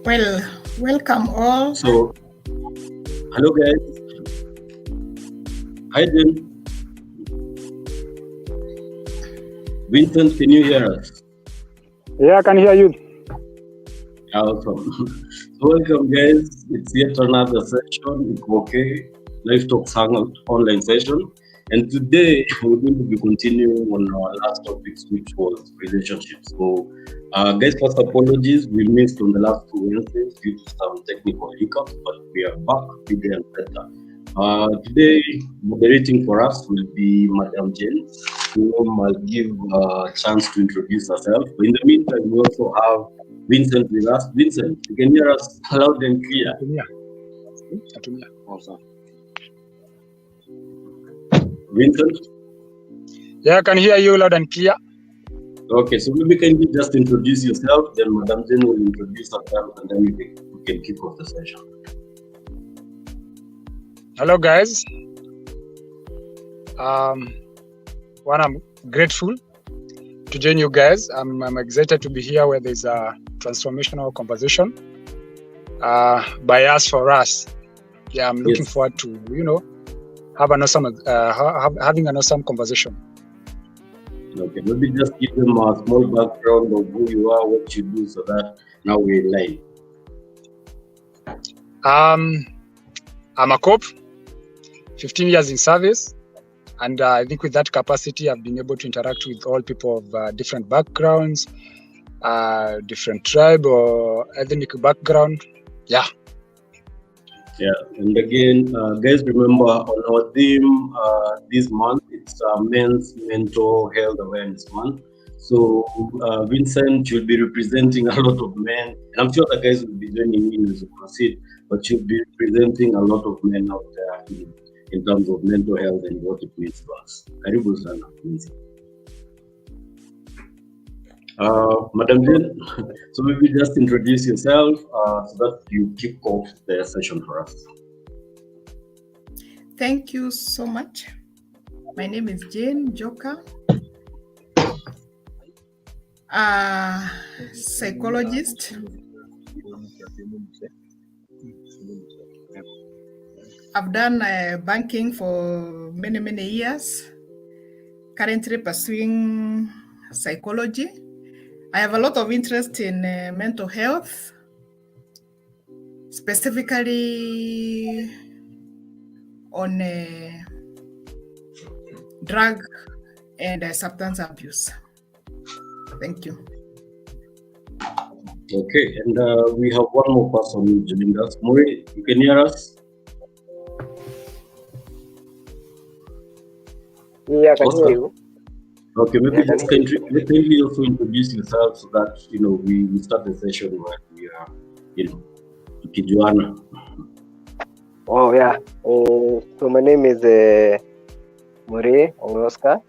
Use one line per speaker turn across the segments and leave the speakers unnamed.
Well, welcome all.
So, hello guys. Hi Jen. Vincent, can you hear us?
Yeah, I can hear you.
Awesome. So welcome guys. It's yet another session, Ikokay, Lifetalks Hangout online session. And today we're going to be continuing on our last topics, which was relationships. So, guys, first apologies. We missed on the last two Wednesdays due to some technical hiccups, but we are back bigger and better. Today, moderating for us will be Madam Jane, whom I'll give a chance to introduce herself. But in the meantime, we also have Vincent with us. Vincent, you can hear us loud and clear. Vincent?
Yeah, I can hear you loud and clear.
Okay, so maybe can you just introduce yourself, then Madam Jane will introduce herself, and then we can kick off the session.
Hello, guys. I'm grateful to join you guys. I'm excited to be here where there's a transformational conversation by us for us. Yeah, I'm looking forward to, having an awesome conversation.
Okay, maybe just give them a small background of who you are, what you do, so that now we're live.
I'm a cop, 15 years in service, and I think with that capacity, I've been able to interact with all people of different backgrounds, different tribe or ethnic background. Yeah.
Yeah, and again, guys, remember on our theme this month, it's Men's Mental Health Awareness Month. So, Vincent, you'll be representing a lot of men, and I'm sure the guys will be joining in as we proceed, but you'll be representing a lot of men out there in terms of mental health and what it means to us. Karibu sana, Vincent. Madam Jane, so maybe just introduce yourself so that you kick off the session for us.
Thank you so much. My name is Jane Joka, psychologist. I've done banking for many, many years, currently pursuing psychology. I have a lot of interest in mental health, specifically on drug and substance abuse. Thank you.
Okay, and we have one more person joining us. Mori, you can hear us?
Yeah, I can hear you.
Okay, maybe just kindly also introduce yourself so that we start the session where we are, tukijuana.
Oh yeah. So my name is Mure Oscar.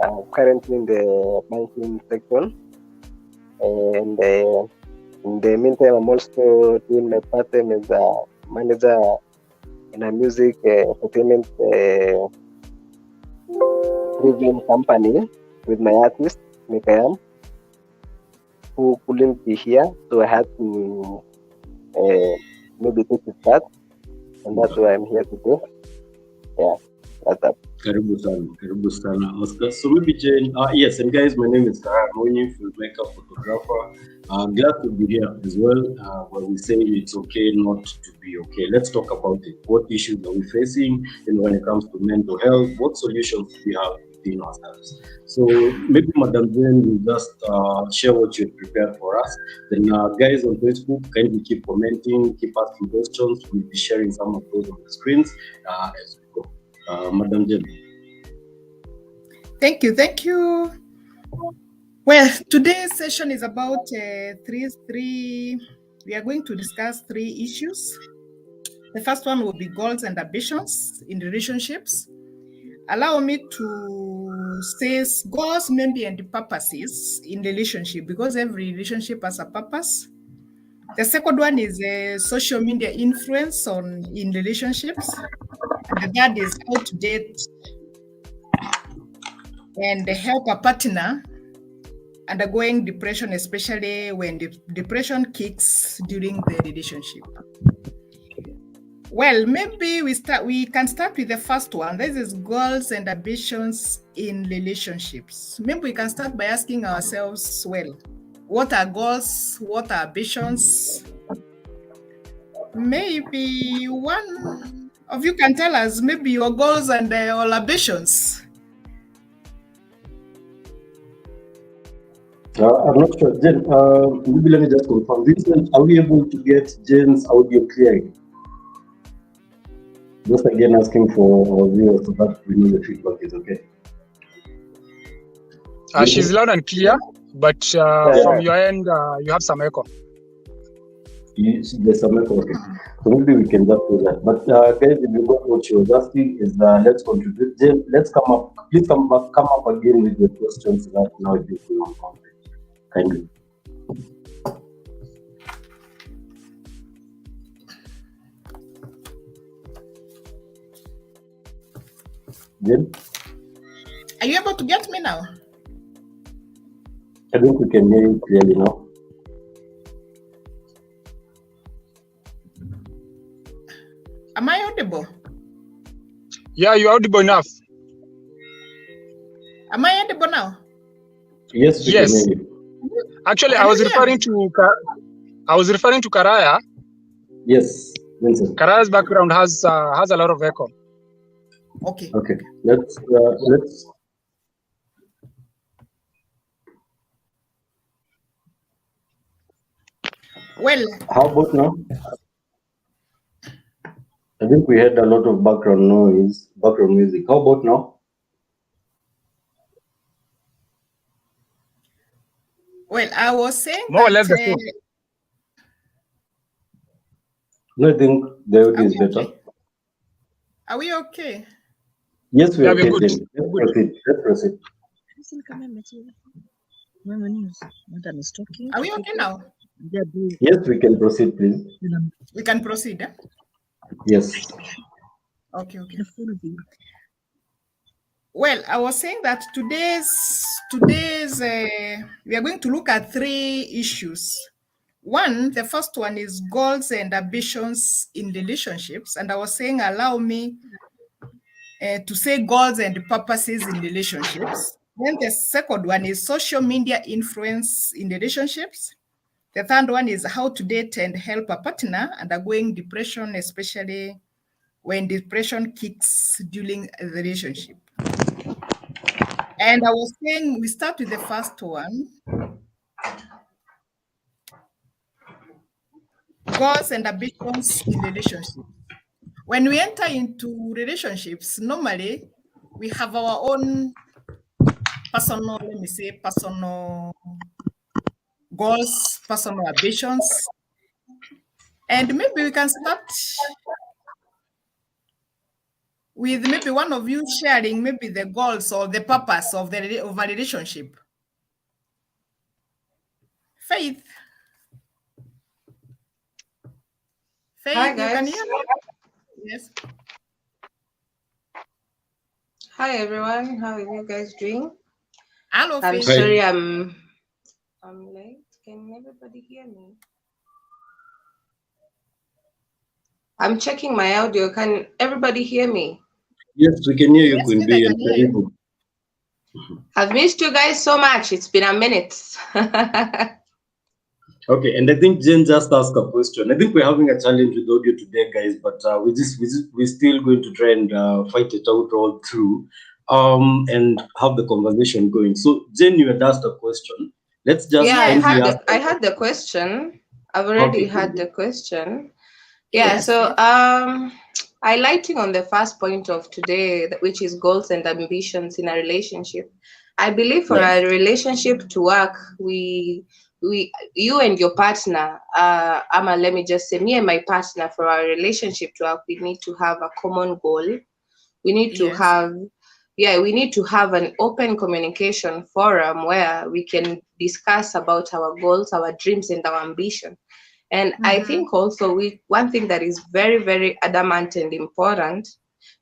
I'm currently in the banking section, and in the meantime, I'm also doing my part-time as a manager in a music entertainment driven company with my artist Mikayam, who couldn't be here, so I had to maybe take his part, and that's why I'm here today. Yeah, that's up.
Karibu sana, Oscar. So maybe Jane, yes, and guys, my name is Kara Moni, filmmaker, photographer. Glad to be here as well, where we say it's okay not to be okay. Let's talk about it. What issues are we facing, when it comes to mental health? What solutions do we have within ourselves? So maybe Madam Jane will just share what you prepared for us. Then guys on Facebook, kindly keep commenting, keep asking questions. We'll be sharing some of those on the screens as we go. Madam Jane.
Thank you. Well, today's session is about we are going to discuss 3 issues. The first one will be goals and ambitions in relationships. Allow me to say goals, maybe, and purposes in relationship, because every relationship has a purpose. The second one is social media influence in relationships. And the third is how to date and help a partner undergoing depression, especially when depression kicks during the relationship. Well, maybe we can start with the first one. This is goals and ambitions in relationships. Maybe we can start by asking ourselves, well, what are goals? What are ambitions? Maybe one of you can tell us maybe your goals and your ambitions.
I'm not sure. Jen, maybe let me just confirm. Vincent, are we able to get Jen's audio clear? Just again asking for our viewers so that we know the feedback is okay.
She's loud and clear, but from your end, you have some echo.
There's some echo. Okay. So maybe we can just do that. But guys, if you got what you're asking, is let's contribute. Jen, let's come up. Please come up again with your questions so that now it is on content. Thank you. Jen?
Are you able to get me now?
I think we can hear you clearly now.
Am I audible?
Yeah, you're audible enough.
Am I audible now?
Yes, we can hear you.
Actually, I was referring to Karaya.
Yes, Vincent.
Karaya's background has a lot of echo.
Okay.
Okay. Let's.
Well,
How about now? I think we had a lot of background noise, background music. How about now?
Well, I was saying
More or
that,
less the same.
No, I think the audio is better.
Okay? Are we okay?
Yes, we are
we're
okay.
good.
Jen. Let's proceed.
Are we okay now?
Yes, we can proceed, please.
We can proceed. Eh?
Yes.
Okay. Well, I was saying that today's we are going to look at 3 issues. The first one is goals and ambitions in relationships, and I was saying, allow me to say goals and purposes in relationships. Then the second one is social media influence in relationships. The third one is how to date and help a partner undergoing depression, especially when depression kicks during a relationship. And I was saying we start with the first one. Goals and ambitions in relationships. When we enter into relationships, normally we have our own personal goals, personal ambitions. And maybe we can start with maybe one of you sharing maybe the goals or the purpose of a relationship. Faith.
Hi,
You can
guys.
hear me? Yes.
Hi, everyone. How are you guys doing?
Hello,
I'm
Faith.
sorry I'm late. Can everybody hear me? I'm checking my audio. Can everybody hear me?
Yes, we can hear you,
Yes,
Queen
Faith, I
B.
can hear you.
I've missed you guys so much. It's been a minute.
Okay, and I think Jen just asked a question. I think we're having a challenge with audio today, guys, but we're still going to try and fight it out all through and have the conversation going. So, Jen, you had asked a question. Let's just
I had the question. I've already had the question. Yeah,
Yes,
so highlighting on the first point of today, which is goals and ambitions in a relationship. I believe for a relationship to work, you and your partner, let me just say, me and my partner, for our relationship to work, we need to have a common goal. We need to have an open communication forum where we can discuss about our goals, our dreams, and our ambition. And I think also one thing that is very, very adamant and important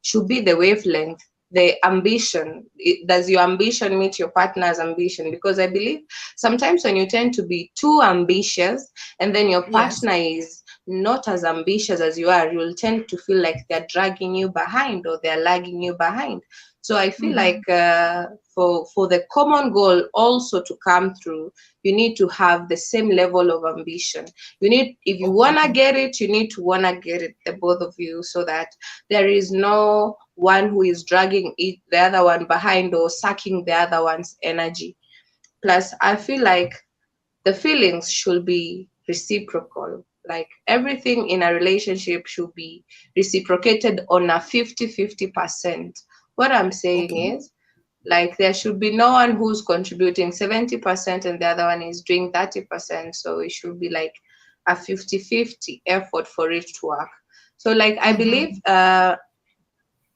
should be the wavelength. the ambition. Does your ambition meet your partner's ambition? Because I believe sometimes when you tend to be too ambitious and then your partner is not as ambitious as you are, you'll tend to feel like they're dragging you behind or they're lagging you behind. So I feel like for the common goal also to come through, you need to have the same level of ambition. You need, if you wanna get it, you need to wanna get it, the both of you, so that there is no one who is dragging the other one behind or sucking the other one's energy. Plus, I feel like the feelings should be reciprocal. Like everything in a relationship should be reciprocated on a 50-50%. What I'm saying is, like, there should be no one who's contributing 70% and the other one is doing 30%. So it should be like a 50-50 effort for it to work. So like, I believe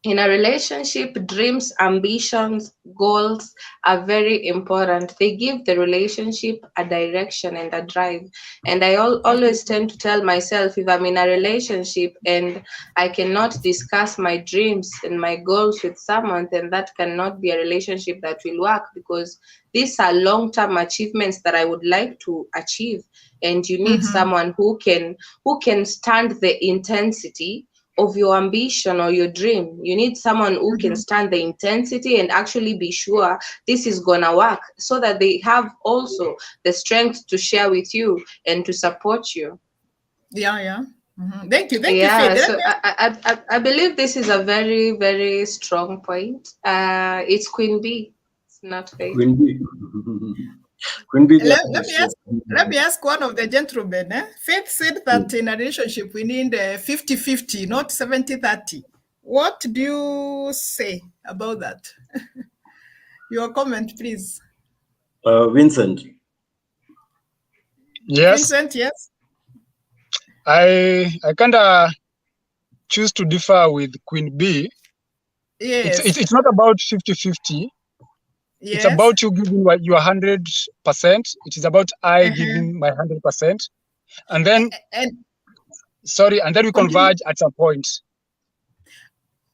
in a relationship, dreams, ambitions, goals are very important. They give the relationship a direction and a drive. And I always tend to tell myself, if I'm in a relationship and I cannot discuss my dreams and my goals with someone, then that cannot be a relationship that will work, because these are long-term achievements that I would like to achieve. And you need someone who can stand the intensity of your ambition or your dream. You need someone who can stand the intensity and actually be sure this is gonna work, so that they have also the strength to share with you and to support you.
Thank you,
Yeah,
Faith.
so I believe this is a very, very strong point. It's Queen B, it's not Faith.
Queen B. Queen B,
let me ask one of the gentlemen. Faith said that in a relationship we need 50-50, not 70-30. What do you say about that? Your comment, please.
Vincent.
Yes.
Vincent, yes.
I kind of choose to differ with Queen B.
Yes.
It's not about 50-50.
Yes.
It's about you giving your 100%. It is about I giving my 100%. And then, and then we converge at some point.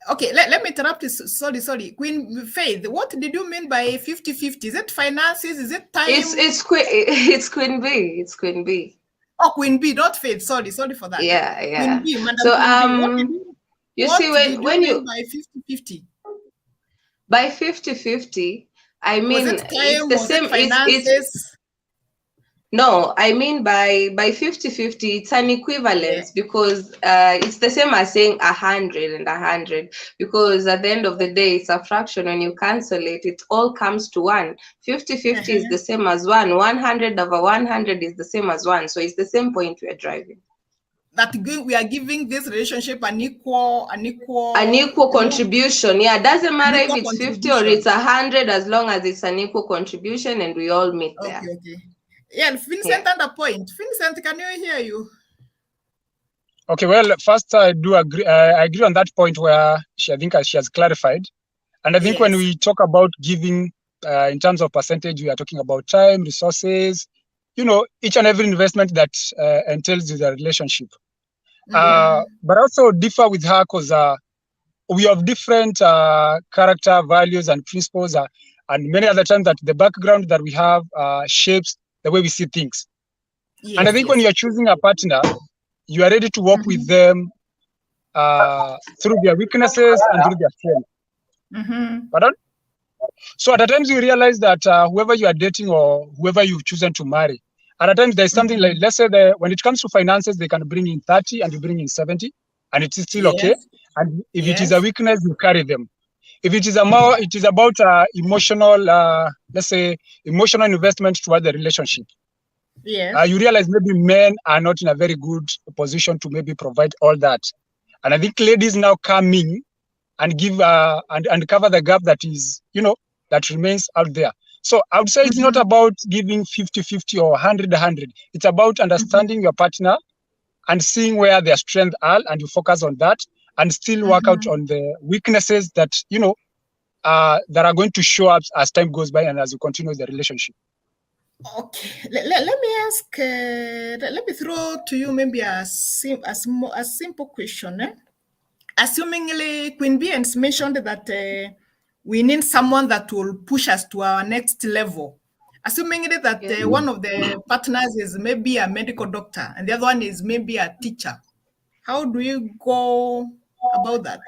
Okay, let me interrupt you. Sorry. Queen Faith, what did you mean by 50-50? Is it finances? Is it time?
It's Queen B. It's Queen B.
Oh, Queen B, not Faith. Sorry for that.
Yeah.
Queen B, Madam
So
Queen B,
you see, when you
by 50-50?
By 50-50, I mean it's the same. It's no, I mean by 50-50, it's an equivalence, because it's the same as saying 100 and 100, because at the end of the day, it's a fraction. When you cancel it, it all comes to 1. 50-50 is the same as 1. 100 over 100 is the same as 1. So it's the same point we are driving.
That we are giving this relationship an equal
contribution. Yeah, doesn't matter if it's 50 or it's 100, as long as it's an equal contribution and we all meet there.
Okay. Yeah, Vincent, on the point. Vincent, can you hear you?
Okay, well, first I do agree. I agree on that point where I think she has clarified. And I think when we talk about giving in terms of percentage, we are talking about time, resources, each and every investment that entails the relationship. But also differ with her because we have different character, values, and principles, and many other times that the background that we have shapes the way we see things. And I think when you're choosing a partner, you are ready to work with them through their weaknesses and through their strengths. Pardon? So at times you realize that whoever you are dating or whoever you've chosen to marry, at times there's something like, let's say when it comes to finances, they can bring in 30 and you bring in 70, and it is still okay. And if it is a weakness, you carry them. If it is it is about emotional, let's say, emotional investment toward the relationship. You realize maybe men are not in a very good position to maybe provide all that. And I think ladies now come in and give and cover the gap that is, that remains out there. So I would say it's not about giving 50-50 or 100-100. It's about understanding your partner and seeing where their strengths are, and you focus on that and still work out on the weaknesses that, that are going to show up as time goes by and as you continue the relationship.
Okay, let me ask, let me throw to you maybe a simple question. Assumingly, Queen B has mentioned that we need someone that will push us to our next level. Assuming that
Yeah.
one of the partners is maybe a medical doctor and the other one is maybe a teacher. How do you go about that?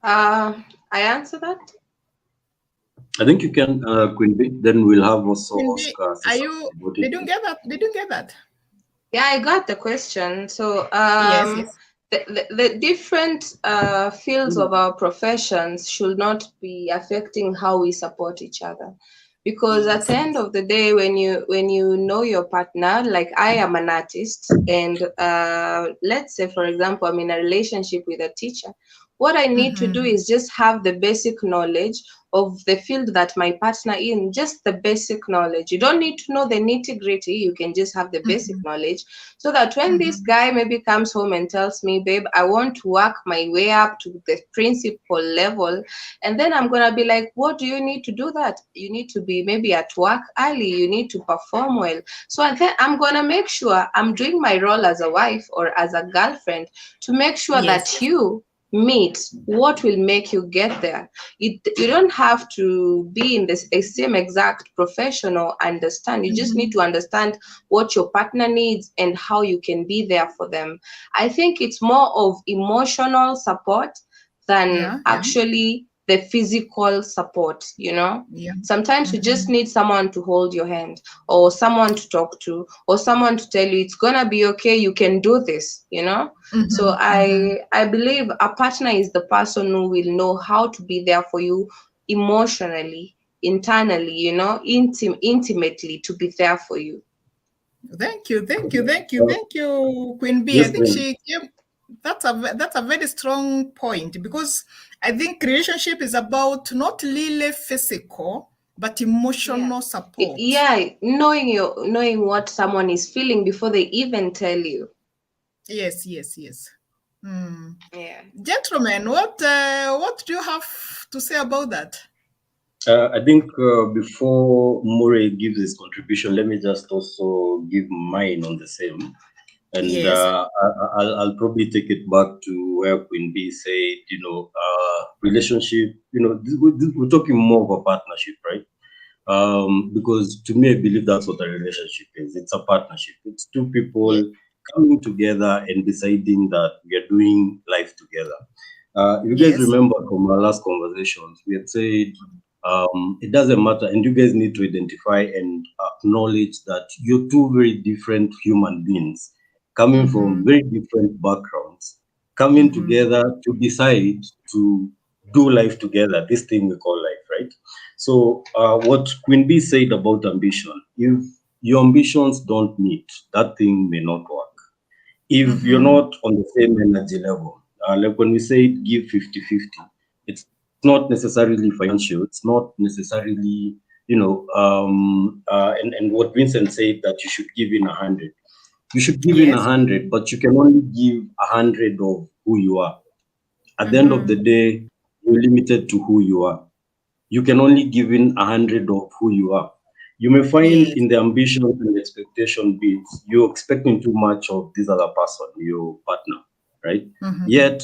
I answer that.
I think you can, Quimby. Then we'll have also
Quimby,
Oscar.
did you get that? Did you get that?
Yeah, I got the question. So
Yes.
the different fields of our professions should not be affecting how we support each other, because at the end of the day, when you know your partner, like I am an artist, and let's say, for example, I'm in a relationship with a teacher. What I need to do is just have the basic knowledge of the field that my partner in, just the basic knowledge. You don't need to know the nitty-gritty. You can just have the basic knowledge, so that when this guy maybe comes home and tells me, babe, I want to work my way up to the principal level, and then I'm gonna be like, what do you need to do that? You need to be maybe at work early, you need to perform well. So then I'm gonna make sure I'm doing my role as a wife or as a girlfriend to make sure that you meet what will make you get there. You don't have to be in this same exact profession or understand. You just need to understand what your partner needs and how you can be there for them. I think it's more of emotional support than actually the physical support, you know? Sometimes you just need someone to hold your hand, or someone to talk to, or someone to tell you it's gonna be okay, you can do this, you know? So I believe a partner is the person who will know how to be there for you emotionally, internally, you know, intimately, to be there for you.
Thank you, Queen B.
Yes,
I think that's a very strong point, because I think relationship is about not really physical but emotional support.
Knowing what someone is feeling before they even tell you.
Yes. Gentlemen, what do you have to say about that?
I think before Murray gives his contribution, let me just also give mine on the same. And I'll probably take it back to where Queen B said, relationship, we're talking more of a partnership, right? Because to me, I believe that's what a relationship is. It's a partnership. It's two people coming together and deciding that we are doing life together. If you guys remember from our last conversations, we had said it doesn't matter, and you guys need to identify and acknowledge that you're two very different human beings coming from very different backgrounds, coming together to decide to do life together, this thing we call life, right? So what Queen B said about ambition, if your ambitions don't meet, that thing may not work. If you're not on the same energy level, like when we say give 50-50, it's not necessarily financial, it's not necessarily, and what Vincent said, that you should give in 100. You should give in 100, but you can only give 100 of who you are. At the end of the day, you're limited to who you are. You can only give in 100 of who you are. You may find in the ambition and expectation bits, you're expecting too much of this other person, your partner, right? Yet,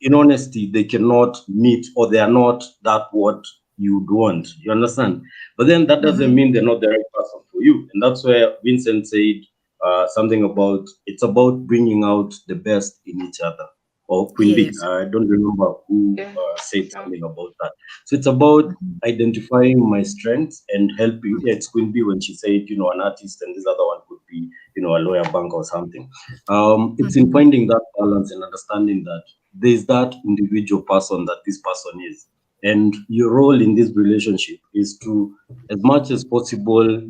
in honesty, they cannot meet, or they are not that what you would want. You understand? But then that doesn't mean they're not the right person for you. And that's where Vincent said something about, it's about bringing out the best in each other. Or Queen B, I don't remember who said something about that. So it's about identifying my strengths and helping. Yeah, it's Queen B when she said, an artist, and this other one could be, a lawyer, bank, or something. It's in finding that balance and understanding that there's that individual person that this person is. And your role in this relationship is to, as much as possible,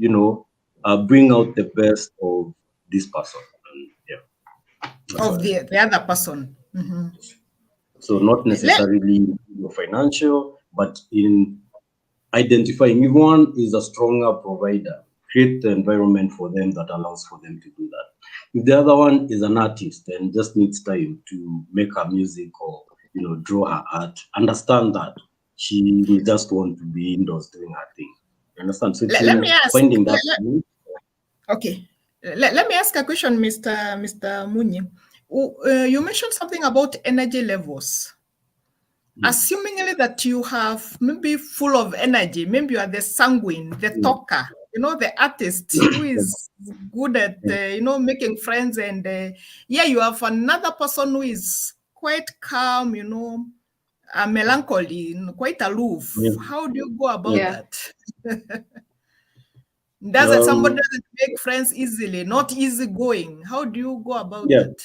bring out the best of this person.
Of the other person.
So not necessarily financial, but in identifying if one is a stronger provider, create the environment for them that allows for them to do that. If the other one is an artist and just needs time to make her music or draw her art, understand that she will just want to be indoors doing her thing. You understand? So
let me ask,
finding that.
Okay. Let me ask a question, Mr. Munyi. You mentioned something about energy levels. assumingly that you have maybe full of energy, maybe you are the sanguine, the talker, the artist who is good at, making friends, and you have another person who is quite calm, melancholy, quite aloof. How do you go about that? Doesn't somebody doesn't make friends easily, not easygoing? How do you go about that?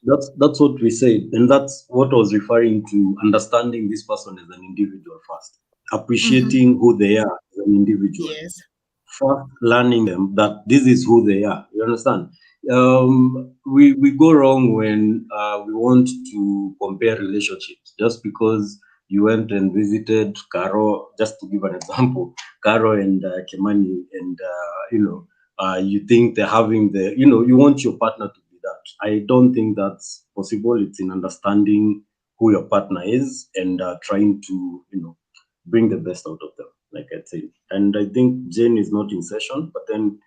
That's what we said, and that's what I was referring to, understanding this person as an individual first, appreciating who they are as an individual.
Yes.
First, learning them that this is who they are. You understand? We go wrong when we want to compare relationships just because you went and visited Caro. Just to give an example, Caro and Kimani, and you think they're having you want your partner to be that. I don't think that's possible. It's in understanding who your partner is and trying to bring the best out of them, like I said. And I think Jane is not in session, but then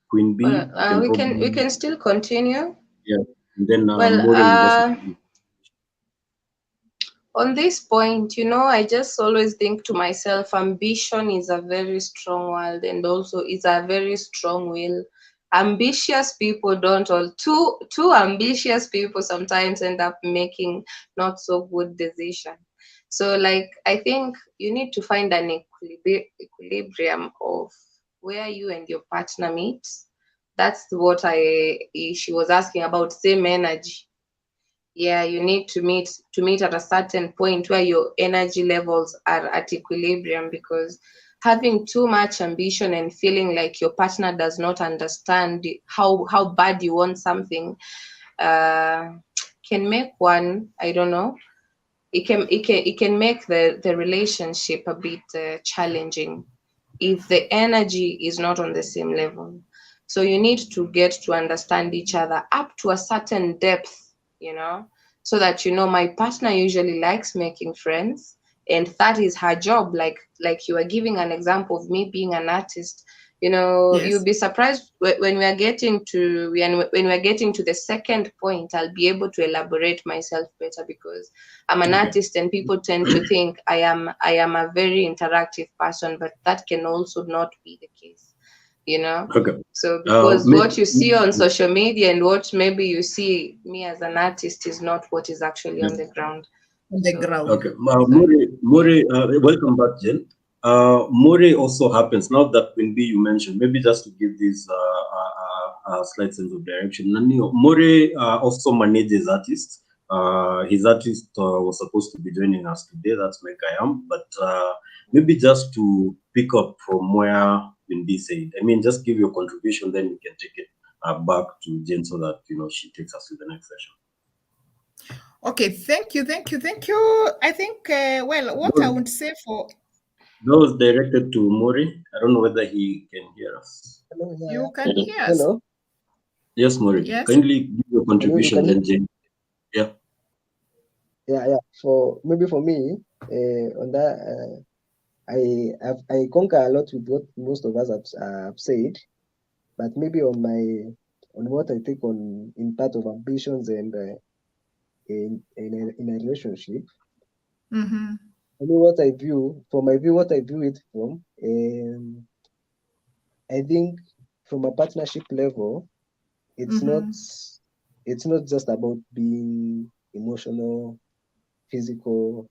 Queen B.
We can still continue.
Yeah, and then
Well, on this point, I just always think to myself, ambition is a very strong word, and also is a very strong will. Ambitious people don't all too ambitious people sometimes end up making not so good decisions. So I think you need to find an equilibrium of where you and your partner meet. That's what she was asking about, same energy. Yeah, you need to meet at a certain point where your energy levels are at equilibrium, because having too much ambition and feeling like your partner does not understand how bad you want something can make one, I don't know, it can make the relationship a bit challenging if the energy is not on the same level. So you need to get to understand each other up to a certain depth, so that my partner usually likes making friends, and that is her job. Like you are giving an example of me being an artist.
Yes.
You'll be surprised when we are getting to the second point. I'll be able to elaborate myself better, because I'm an artist, and people tend to think I am a very interactive person, but that can also not be the case.
Okay.
So because what you see on social media and what maybe you see me as an artist is not what is actually on the ground.
Okay. More, welcome back, Jen. More also happens now that Queen B you mentioned. Maybe just to give this slight sense of direction. More also manages artists. His artist was supposed to be joining us today. That's Mike I am. But maybe just to pick up from where Queen B said. I mean, just give your contribution, then you can take it back to Jen so that she takes us to the next session.
Okay, thank you. I think, what I would say for...
That was directed to Mori. I don't know whether he can hear us.
Hello, yeah.
You can hear us?
Hello.
Yes, Mori.
Yes.
Kindly give your contribution, then Jane. Yeah.
Yeah. For me, on that, I concur a lot with what most of us have said, but maybe on what I take on in part of ambitions and in a relationship.
Mm-hmm.
I mean, what I view it from, I think from a partnership level, it's not just about being emotional, physical.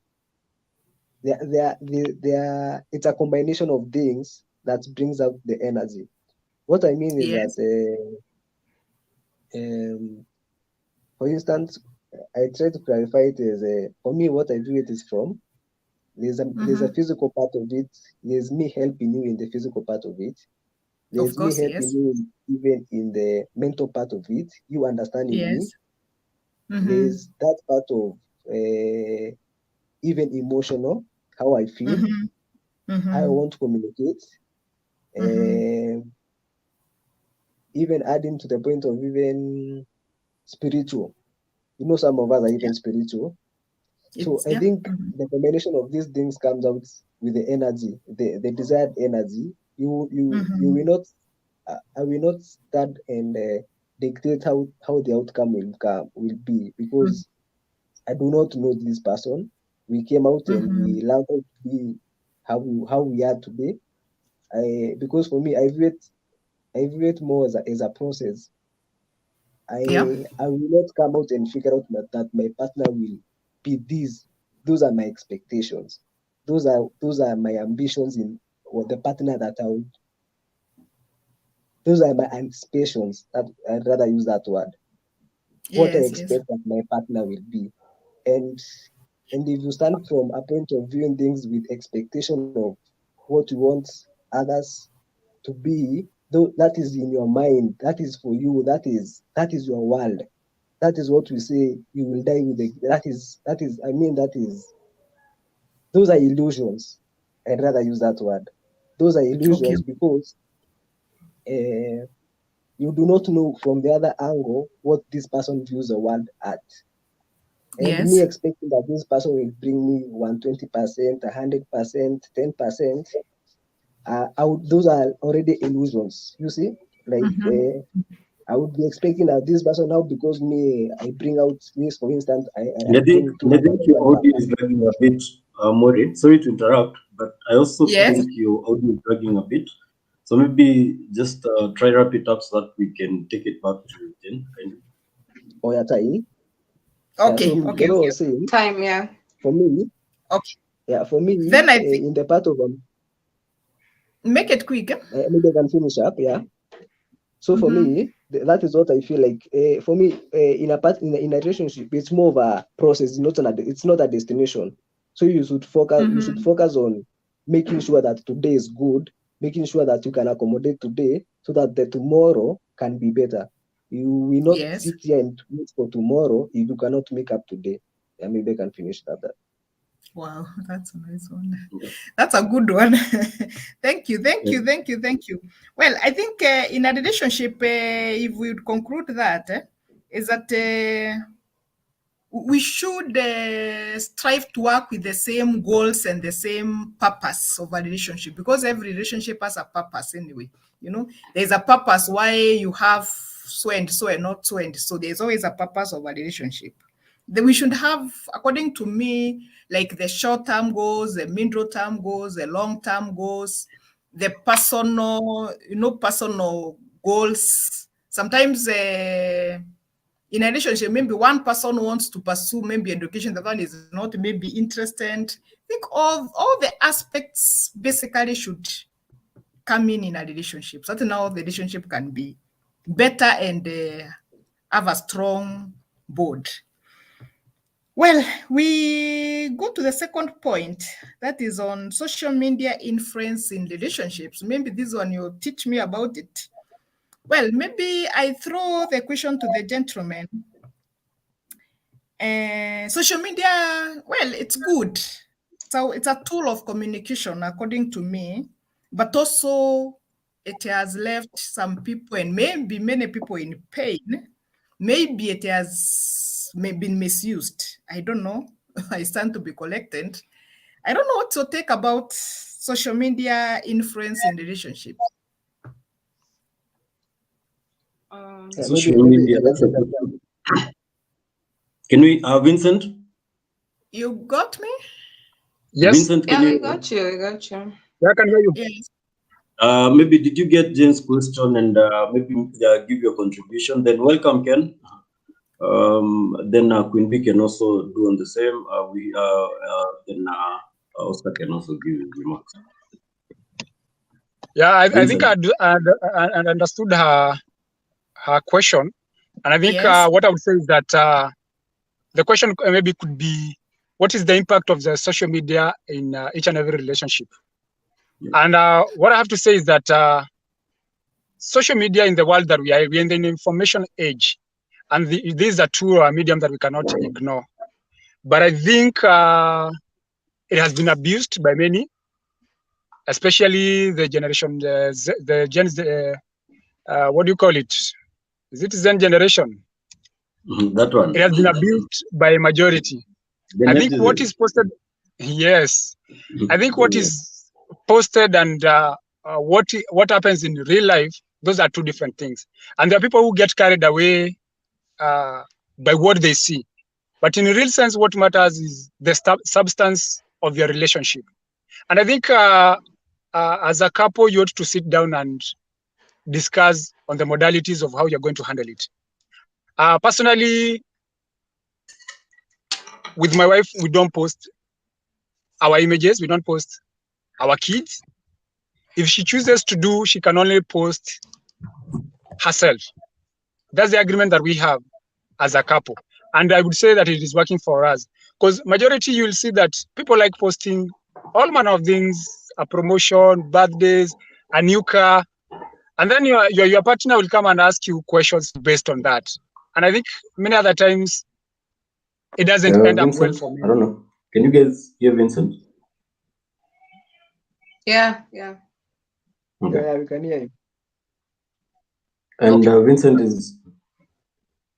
It's a combination of things that brings out the energy. What I mean is
Yes.
that, for instance, I try to clarify it as for me, what I view it is from. There's a physical part of it. There's me helping you in the physical part of it. There's
Of course,
me helping
yes.
you even in the mental part of it. You understanding me.
Yes. Mm-hmm.
There's that part of even emotional, how I feel, how I want to communicate. Even adding to the point of even spiritual. Some of us are even spiritual. So I think the combination of these things comes out with the energy, the desired energy. You will not, I will not start and dictate how the outcome will be, because I do not know this person. we came out and we learned how to be how we are today. Because for me, I view it more as a process. I will not come out and figure out that my partner will be this. Those are my expectations. Those are my ambitions in or the partner that I would. Those are my anticipations. That I'd rather use that word. What I expect that my partner will be, and if you stand from a point of viewing things with expectation of what you want others to be, though that is in your mind, that is for you, that is your world. That is what we say you will die with. Those are illusions. I'd rather use that word. Those are illusions because you do not know from the other angle what this person views the world at. And me expecting that this person will bring me 120%, 100%, 10%, those are already illusions. You see, like I would be expecting that this person now, because I bring out this, for instance, I
think your audio is dragging a bit, Mori. Sorry to interrupt, but I also think your audio is dragging a bit. So maybe just try wrap it up so that we can take it back to Jen.
Oh yeah, time.
Okay.
Saying,
time, yeah.
For me.
Okay.
Yeah, for me.
Then I think
in the part of
make it quick.
Maybe I can finish up. Yeah. So for me, that is what I feel like. For me, in a relationship, it's more of a process. It's not a destination. So you should focus. You should focus on making sure that today is good, making sure that you can accommodate today, so that the tomorrow can be better. You will not sit here and wait for tomorrow if you cannot make up today. Yeah, maybe I can finish that.
Wow, that's a nice one. That's a good one. Thank you. Well, I think in a relationship, if we would conclude that, is that we should strive to work with the same goals and the same purpose of a relationship, because every relationship has a purpose anyway. There's a purpose why you have so and not so and so. There's always a purpose of a relationship. We should have, according to me, like the short-term goals, the middle-term goals, the long-term goals, the personal goals. Sometimes in a relationship, maybe one person wants to pursue maybe education, the one is not maybe interested. I think all the aspects basically should come in a relationship, so that now the relationship can be better and have a strong bond. Well, we go to the second point, that is on social media influence in relationships. Maybe this one you'll teach me about it. Well, maybe I throw the question to the gentleman. Social media, well, it's good. So it's a tool of communication, according to me, but also it has left some people and maybe many people in pain. Maybe it has been misused. I don't know. I stand to be collected. I don't know what to take about social media influence in relationships.
Social media, that's a good one. Can we, Vincent?
You got me?
Yes.
Vincent, can
we got you.
Yeah, I can hear you.
Yes.
Maybe did you get Jen's question and maybe give your contribution? Then welcome, Ken. Then Queen B can also do on the same. Then Oscar can also give his remarks.
Yeah, I think I understood her question, and I think what I would say is that the question maybe could be, what is the impact of the social media in each and every relationship? Yeah. And what I have to say is that social media in the world that we're in the information age, and this is a tool or medium that we cannot ignore. But I think it has been abused by many, especially the generation, the Gen Z, what do you call it? Is it Zen generation?
That one.
It has been abused by a majority. I think what is posted, yes. I think what is posted and what happens in real life, those are two different things. And there are people who get carried away by what they see. But in a real sense, what matters is the substance of your relationship. And I think as a couple, you ought to sit down and discuss on the modalities of how you're going to handle it. Personally, with my wife, we don't post our images, we don't post our kids. If she chooses to do, she can only post herself. That's the agreement that we have as a couple. And I would say that it is working for us. Because majority, you'll see that people like posting all manner of things, a promotion, birthdays, a new car. And then your partner will come and ask you questions based on that. And I think many other times, it doesn't end up well for me.
I don't know. Can you guys hear Vincent?
Yeah.
Okay.
Yeah, we can hear you.
And Vincent is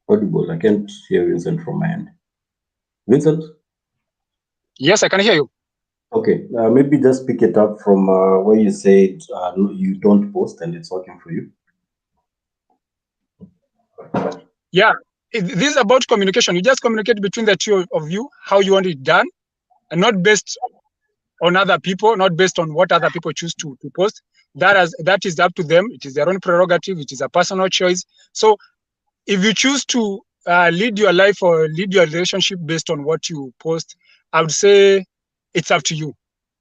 audible. I can't hear Vincent from my end. Vincent?
Yes, I can hear you.
Okay, maybe just pick it up from where you said you don't post and it's working for you.
Yeah, this is about communication. You just communicate between the two of you how you want it done, and not based on other people, not based on what other people choose to post. That is up to them. It is their own prerogative. It is a personal choice. So if you choose to lead your life or lead your relationship based on what you post, I would say it's up to you.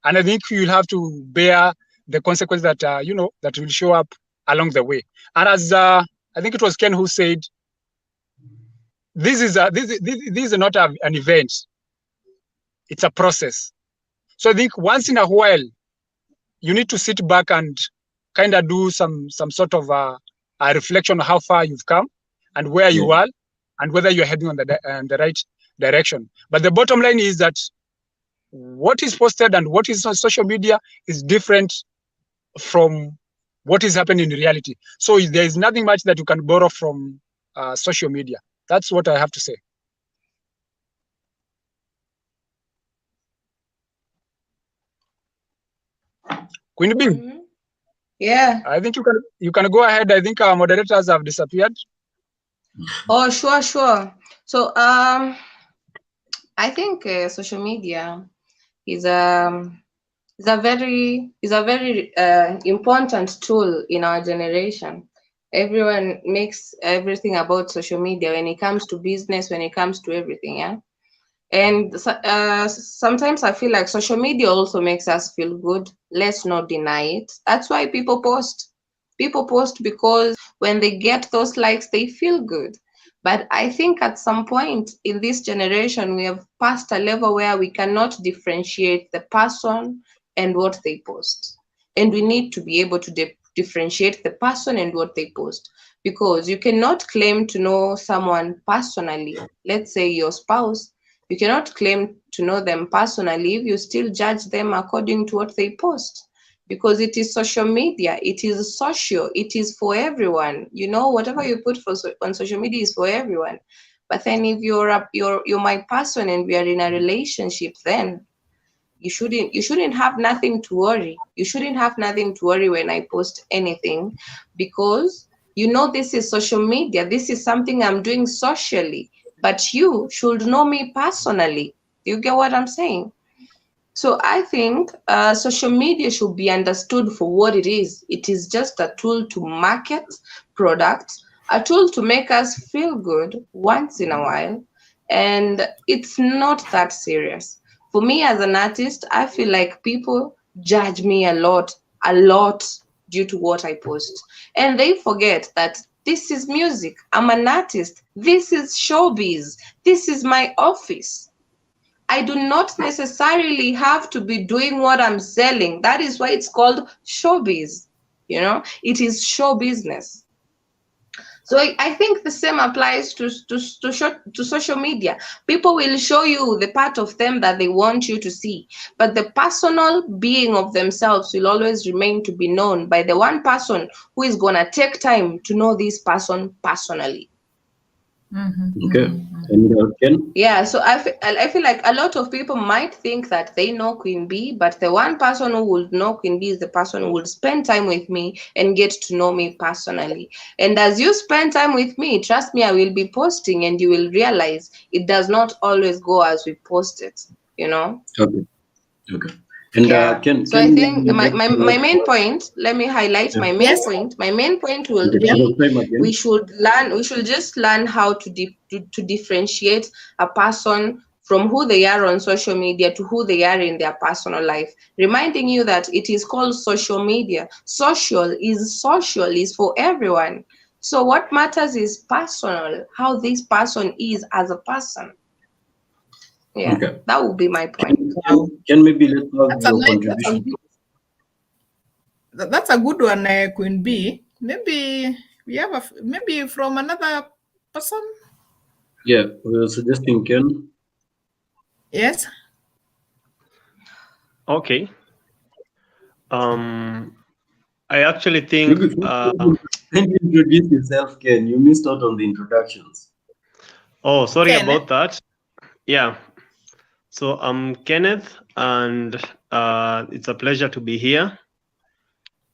And I think you'll have to bear the consequence that that will show up along the way. And as I think it was Ken who said, this is not an event. It's a process. So I think once in a while, you need to sit back and kind of do some sort of a reflection on how far you've come and where you are, and whether you're heading on the right direction. But the bottom line is that what is posted and what is on social media is different from what is happening in reality. So there is nothing much that you can borrow from social media. That's what I have to say. Queen Bee.
Mm-hmm. Yeah.
I think you can go ahead. I think our moderators have disappeared.
Oh, sure. So I think social media is a very important tool in our generation. Everyone makes everything about social media when it comes to business, when it comes to everything, yeah. And sometimes I feel like social media also makes us feel good. Let's not deny it. That's why people post. People post because when they get those likes, they feel good. But I think at some point in this generation, we have passed a level where we cannot differentiate the person and what they post. And we need to be able to differentiate the person and what they post. Because you cannot claim to know someone personally, let's say your spouse. You cannot claim to know them personally if you still judge them according to what they post. Because it is social media, it is social, it is for everyone. You know, whatever you put on social media is for everyone. But then if you're my person and we are in a relationship, then you shouldn't have nothing to worry. You shouldn't have nothing to worry when I post anything, because you know this is social media. This is something I'm doing socially, but you should know me personally. You get what I'm saying? So I think social media should be understood for what it is. It is just a tool to market products, a tool to make us feel good once in a while, and it's not that serious. For me as an artist, I feel like people judge me a lot due to what I post. And they forget that this is music. I'm an artist. This is showbiz. This is my office. I do not necessarily have to be doing what I'm selling. That is why it's called showbiz. You know, it is show business. So I think the same applies to social media. People will show you the part of them that they want you to see, but the personal being of themselves will always remain to be known by the one person who is going to take time to know this person personally.
Okay. And Ken?
Yeah, so I feel like a lot of people might think that they know Queen Bee, but the one person who would know Queen Bee is the person who would spend time with me and get to know me personally. And as you spend time with me, trust me, I will be posting and you will realize it does not always go as we post it, you know?
Okay. Okay. And
Yeah.
Ken,
So I think my main point, let me highlight my main
Yes.
point. My main point will
Okay,
be
time again.
we should just learn how to differentiate a person from who they are on social media to who they are in their personal life. Reminding you that it is called social media. Social is for everyone. So what matters is personal, how this person is as a person. Yeah,
Okay.
that would be my point.
Ken, maybe let's have
That's a
your
nice,
contribution.
that's a good one, Queen B. Maybe we have maybe from another person.
Yeah, we're suggesting Ken.
Yes.
Okay. I actually think
Maybe can you introduce yourself, Ken? You missed out on the introductions.
oh, sorry
Ken,
about that. Yeah. So I'm Kenneth, and it's a pleasure to be here.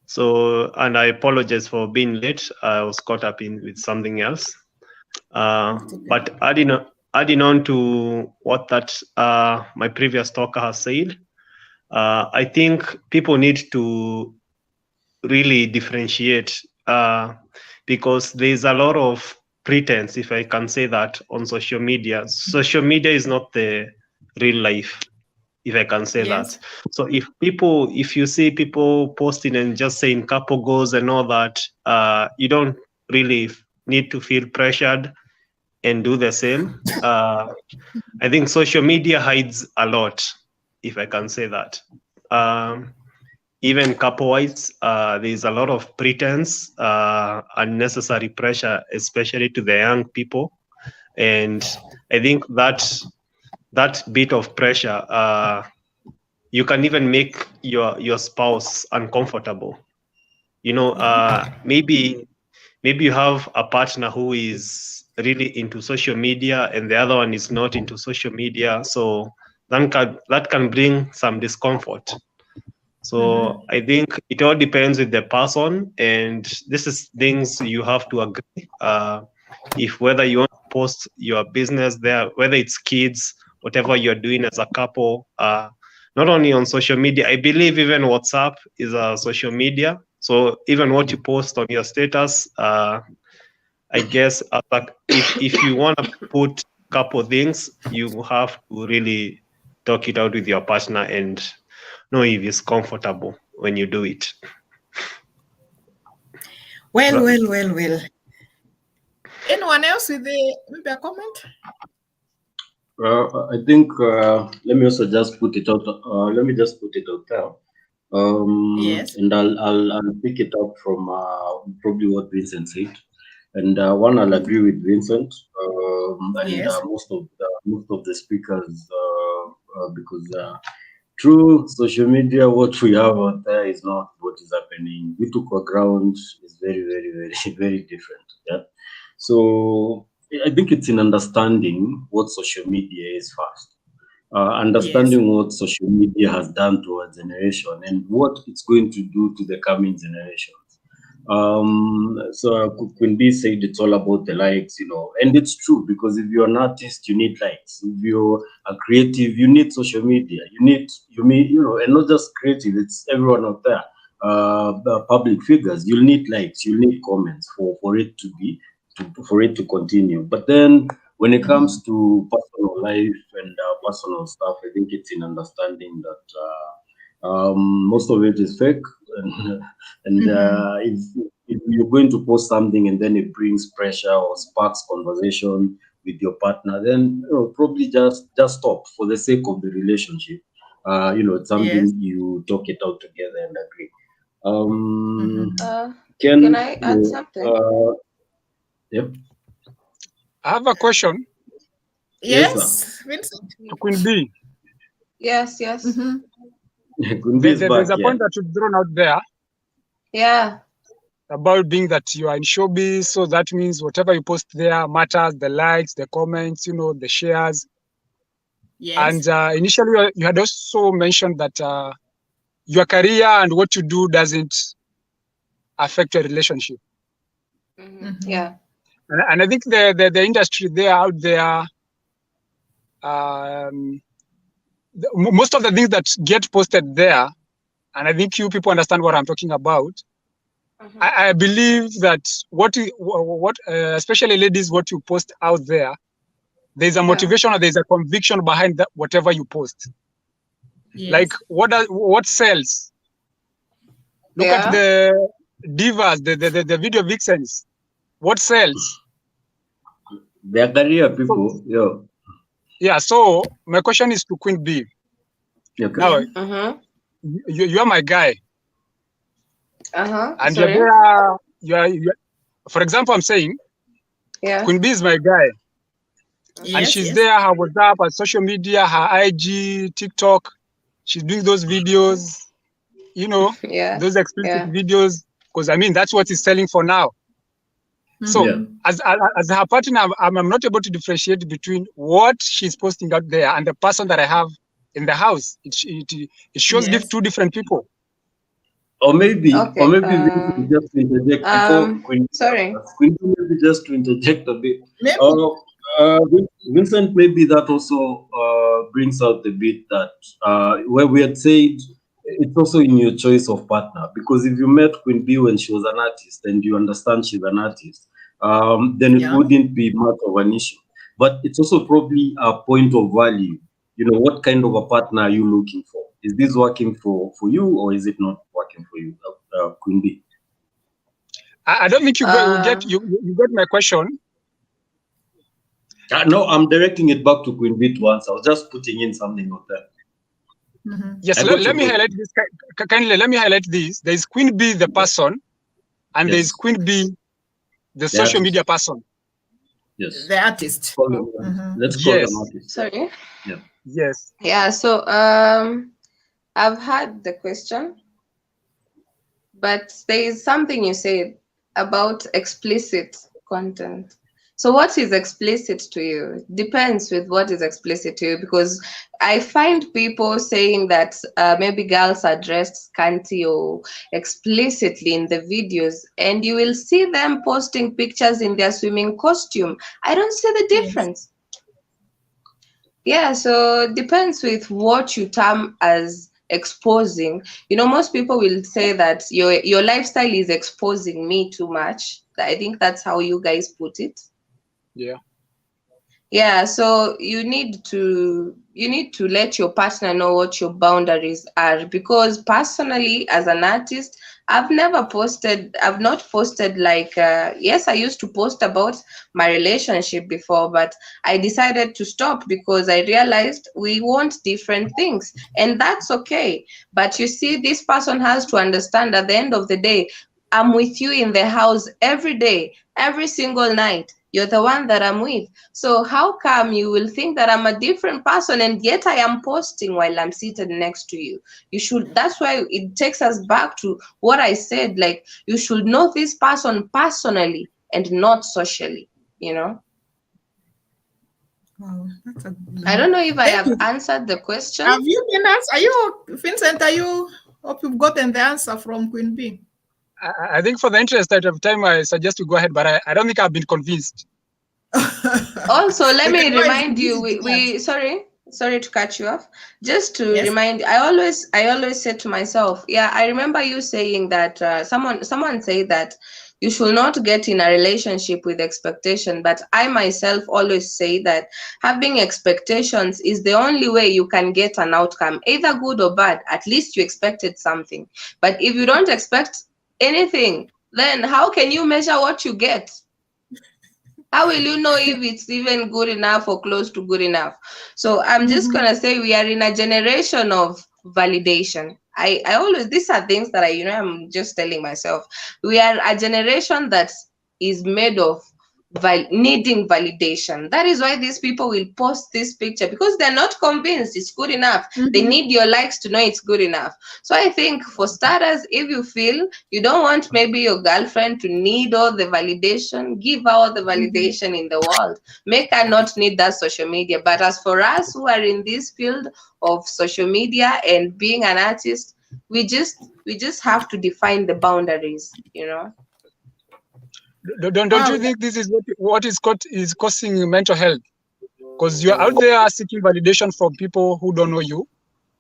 So, and I apologize for being late. I was caught up with something else. But adding on to what that my previous talker has said, I think people need to really differentiate because there's a lot of pretense, if I can say that, on social media. Social media is not the real life, if I can say
Yes.
that. So if you see people posting and just saying couple goals and all that, you don't really need to feel pressured and do the same. I think social media hides a lot, if I can say that. Even couple-wise, there's a lot of pretense, unnecessary pressure, especially to the young people. And I think that bit of pressure, you can even make your spouse uncomfortable. You know, maybe you have a partner who is really into social media and the other one is not into social media. So that can bring some discomfort. So I think it all depends with the person, and this is things you have to agree. If whether you want to post your business there, whether it's kids, whatever you're doing as a couple, not only on social media, I believe even WhatsApp is a social media. So even what you post on your status, I guess if you want to put a couple things, you have to really talk it out with your partner and know if it's comfortable when you do it.
Well. Anyone else with maybe a comment?
I think let me also just put it out. Let me just put it out there.
Yes.
And I'll pick it up from probably what Vincent said. And one, I'll agree with Vincent. And
Yes.
most of the speakers, because through social media, what we have out there is not what is happening. We took our ground is very, very, very, very different. Yeah. So I think it's in understanding what social media is first. Understanding what social media has done to our generation and what it's going to do to the coming generations. So Queen B said it's all about the likes, and it's true because if you're an artist, you need likes. If you're a creative, you need social media. And not just creative, it's everyone out there. The public figures, you'll need likes, you'll need comments for it to continue. But then when it comes to personal life and personal stuff, I think it's in understanding that most of it is fake, and if you're going to post something and then it brings pressure or sparks conversation with your partner, then probably just stop for the sake of the relationship. It's something you talk it out together and agree.
Can I add something?
Yep.
I have a question
Yes, Vincent.
to Queen B.
Yes.
Queen B is back,
There's a point that you've thrown out there.
Yeah.
about being that you are in showbiz, so that means whatever you post there matters, the likes, the comments, the shares.
Yes.
And initially, you had also mentioned that your career and what you do doesn't affect your relationship.
Yeah.
And I think the industry there out there, most of the things that get posted there, and I think you people understand what I'm talking about. I believe that especially ladies, what you post out there, there's a motivation or there's a conviction behind that whatever you post.
Yes.
Like what sells? Look at the divas, the video vixens. What sells?
Their career people.
Yeah. So my question is to Queen B.
Okay.
Now, you are my guy. And
Sorry.
you're for example, I'm saying, Queen B is my guy.
Yes,
and she's there, her WhatsApp, her social media, her IG, TikTok. She's doing those videos, those explicit videos, because I mean, that's what is selling for now. So as her partner, I'm not able to differentiate between what she's posting out there and the person that I have in the house. It shows two different people.
Or maybe Vincent, just to interject before Queen.
Sorry.
Queen, maybe just to interject a bit.
Maybe.
Vincent, maybe that also brings out the bit that where we had said it's also in your choice of partner, because if you met Queen B when she was an artist and you understand she's an artist, then it wouldn't be much of an issue. But it's also probably a point of value. What kind of a partner are you looking for? Is this working for you, or is it not working for you, Queen B?
I don't think you get my question.
No, I'm directing it back to Queen B to answer. I was just putting in something on that.
Yes, let me highlight this. Kindly, let me highlight this. There is Queen B, the person, and there is Queen B, the social media person.
Yes.
The artist.
Let's call them artists.
Sorry.
Yeah.
Yes.
Yeah. So I've had the question, but there is something you said about explicit content. So what is explicit to you? Depends with what is explicit to you, because I find people saying that maybe girls are dressed scanty or explicitly in the videos, and you will see them posting pictures in their swimming costume. I don't see the difference. Yeah, so it depends with what you term as exposing. Most people will say that your lifestyle is exposing me too much. I think that's how you guys put it. Yeah, so you need to let your partner know what your boundaries are, because personally, as an artist, I've not posted like yes, I used to post about my relationship before, but I decided to stop because I realized we want different things, and that's okay. But you see, this person has to understand at the end of the day, I'm with you in the house every day, every single night. You're the one that I'm with. So how come you will think that I'm a different person, and yet I am posting while I'm seated next to you? That's why it takes us back to what I said, like, you should know this person personally and not socially,
Wow,
I don't know if I have answered the question.
Have you been asked? Are you, Vincent, hope you've gotten the answer from Queen B?
I think for the interest of time, I suggest you go ahead, but I don't think I've been convinced.
Also, let me remind you, we sorry to cut you off. Just to remind you, I always said to myself, I remember you saying that someone said that you should not get in a relationship with expectation, but I myself always say that having expectations is the only way you can get an outcome, either good or bad. At least you expected something. But if you don't expect anything, then how can you measure what you get? How will you know if it's even good enough or close to good enough? So I'm just gonna say we are in a generation of validation. I always, these are things that I'm just telling myself. We are a generation that is made of needing validation. That is why these people will post this picture, because they're not convinced it's good enough. They need your likes to know it's good enough. So I think, for starters, if you feel you don't want maybe your girlfriend to need all the validation, give her all the validation in the world. Make her not need that social media. But as for us who are in this field of social media and being an artist, we just have to define the boundaries, you know.
Don't you think this is what is causing mental health? Because you're out there seeking validation from people who don't know you,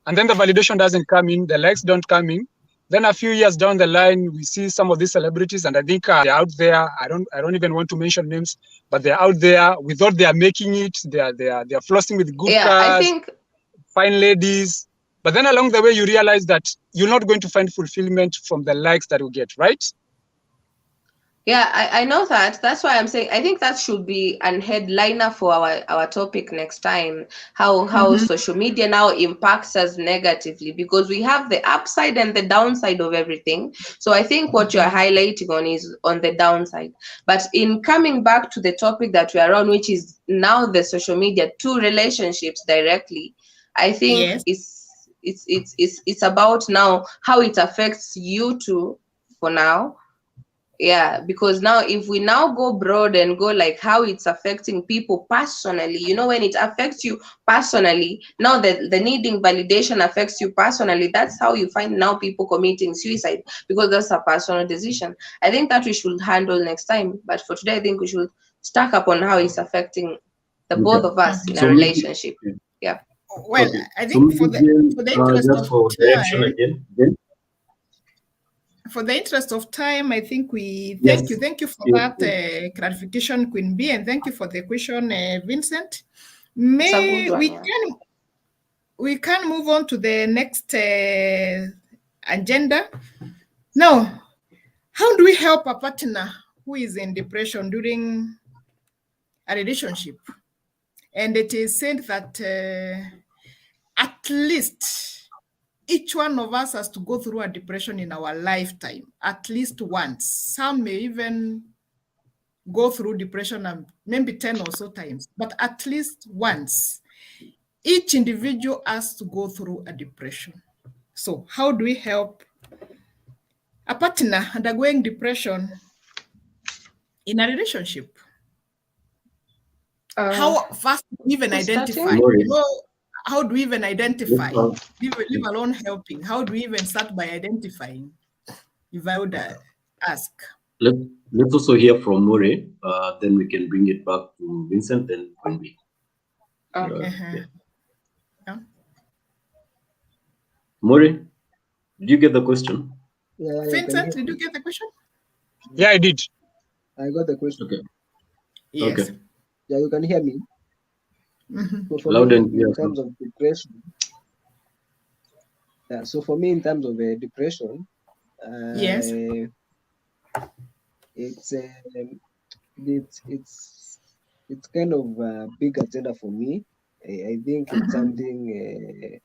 and then the validation doesn't come in, the likes don't come in. Then a few years down the line, we see some of these celebrities, and I think they're out there. I don't even want to mention names, but they're out there. We thought they are making it. They're flossing with good cars,
I think,
fine ladies. But then along the way, you realize that you're not going to find fulfillment from the likes that you get, right?
Yeah, I know that. That's why I'm saying I think that should be an headliner for our topic next time. How social media now impacts us negatively, because we have the upside and the downside of everything. So I think what you're highlighting on is on the downside. But in coming back to the topic that we are on, which is now the social media to relationships directly, I think it's about now how it affects you too for now. Yeah, because now if we now go broad and go like how it's affecting people personally, you know, when it affects you personally, now the needing validation affects you personally. That's how you find now people committing suicide, because that's a personal decision. I think that we should handle next time. But for today, I think we should stack up on how it's affecting the both of us in a relationship. Yeah.
Well, I think for the interest of time, for the interest of time, I think we thank you for that clarification, Queen B, and thank you for the question, Vincent. We can move on to the next agenda. Now, how do we help a partner who is in depression during a relationship? And it is said that at least each one of us has to go through a depression in our lifetime, at least once. Some may even go through depression maybe 10 or so times, but at least once. Each individual has to go through a depression. So how do we help a partner undergoing depression in a relationship? How fast do we even identify? You know, how do we even identify, leave alone helping? How do we even start by identifying, if I would ask?
Let's also hear from More, then we can bring it back to Vincent and Wendy. More, did you get the question?
Yeah,
Vincent, did you get the question?
Yeah, I did.
I got the question.
Okay.
Yes.
Okay.
Yeah, you can hear me. So for
Loud
me,
and clear.
in terms of depression, so for me, in terms of depression,
Yes.
It's kind of a big agenda for me. I think it's something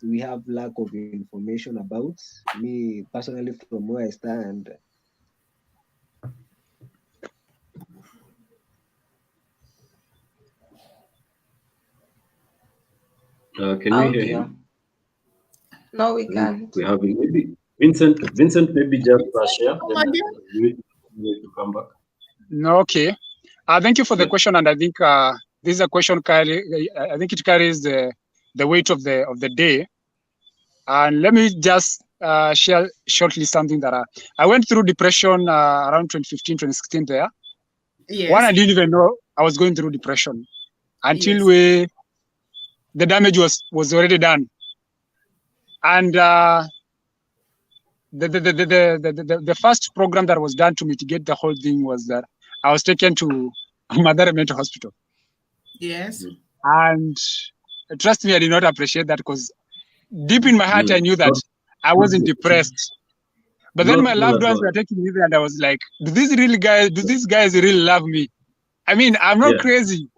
we have lack of information about. Me personally, from where I stand.
Can we hear him?
No, we can't.
We have maybe Vincent, maybe just share. Then we need to come back.
No, okay. Thank you for the question, and I think this is a question I think it carries the weight of the day. And let me just share shortly something that I went through depression around 2015, 2016 there.
Yes.
One, I didn't even know I was going through depression until the damage was already done. And the first program that was done to mitigate the whole thing was that I was taken to Madara Mental Hospital.
Yes.
And trust me, I did not appreciate that, because deep in my heart, I knew that I wasn't depressed. But then my loved ones were taking me there, and I was like, do these guys really love me? I mean, I'm not crazy.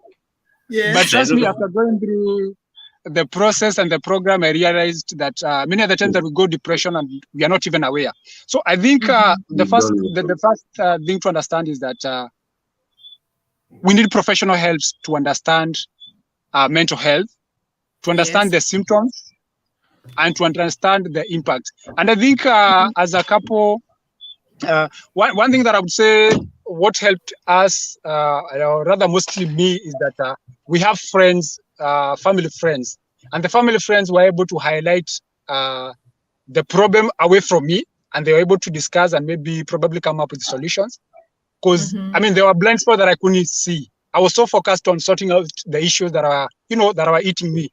Yes.
But trust me, after going through the process and the program, I realized that many of the times that we go depression and we are not even aware. So I think the first thing to understand is that we need professional help to understand mental health, to understand the symptoms, and to understand the impact. And I think as a couple, one thing that I would say what helped us, or rather mostly me, is that we have friends, family friends, and the family friends were able to highlight the problem away from me, and they were able to discuss and maybe probably come up with solutions. Because I mean, there were blind spots that I couldn't see. I was so focused on sorting out the issues that are, that are eating me,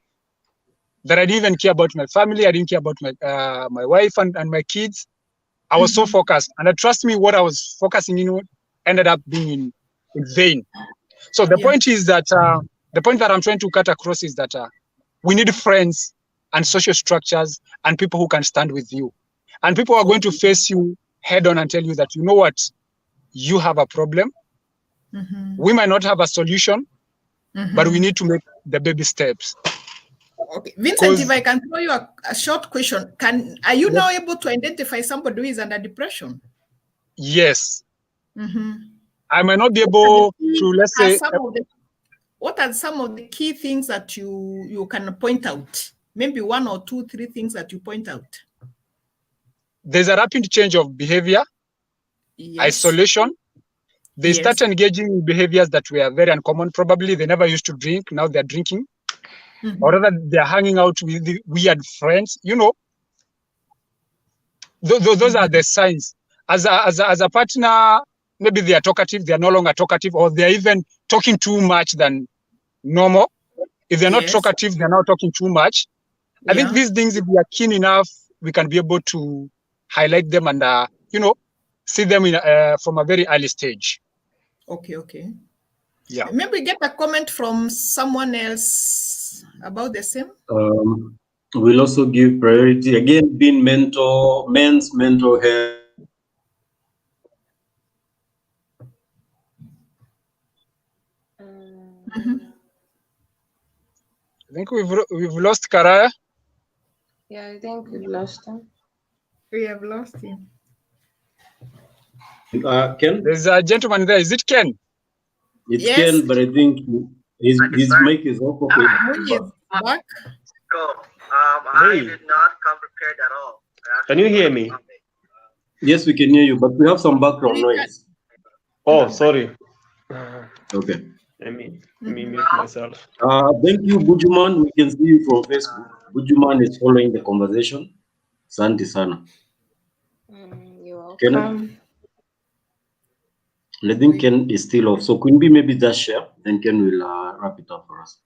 that I didn't even care about my family. I didn't care about my wife and my kids. I was so focused, and trust me, what I was focusing in ended up being in vain. So the point is that the point that I'm trying to cut across is that we need friends and social structures and people who can stand with you, and people are going to face you head on and tell you that, you know what, you have a problem. We might not have a solution, but we need to make the baby steps.
Okay, Vincent, if I can throw you a short question, are you now able to identify somebody who is under depression?
Yes. I might not be able to, let's say,
what are some of the key things that you can point out? Maybe 1 or 2, 3 things that you point out.
There's a rapid change of behavior, isolation. They start engaging in behaviors that were very uncommon. Probably they never used to drink, now they're drinking. Or rather, they're hanging out with the weird friends. Those are the signs. As a partner, maybe they are talkative, they are no longer talkative, or they're even talking too much than normal. If they're not talkative, they're not talking too much. I think these things, if we are keen enough, we can be able to highlight them and, see them from a very early stage.
Okay.
Yeah.
Maybe get a comment from someone else about the same.
We'll also give priority again, being men's mental health.
I think we've lost Karaya.
Yeah, I think we've lost him.
We have lost him.
Ken?
There's a gentleman there. Is it Ken?
It's Ken, but I think his mic is off.
He is back.
I did not come prepared at all.
Can you hear me?
Yes, we can hear you, but we have some background noise.
Oh, sorry.
Okay.
Let me mute myself.
Thank you, Bujuman. We can see you from Facebook. Bujuman is following the conversation. Santi sana.
You're welcome.
Ken? I think Ken is still off. So could we maybe just share, and Ken will wrap it up for us.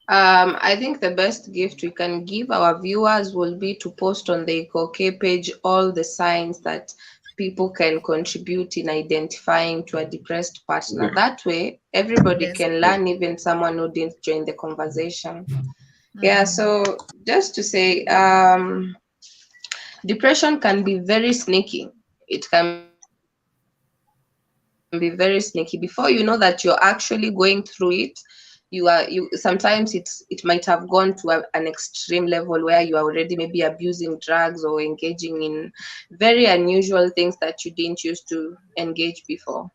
I think the best gift we can give our viewers will be to post on the Ikokay page all the signs that people can contribute in identifying to a depressed partner. That way, everybody can learn, even someone who didn't join the conversation. Yeah, so just to say, depression can be very sneaky. It can be very sneaky. Before you know that you're actually going through it, sometimes it might have gone to an extreme level where you are already maybe abusing drugs or engaging in very unusual things that you didn't used to engage before.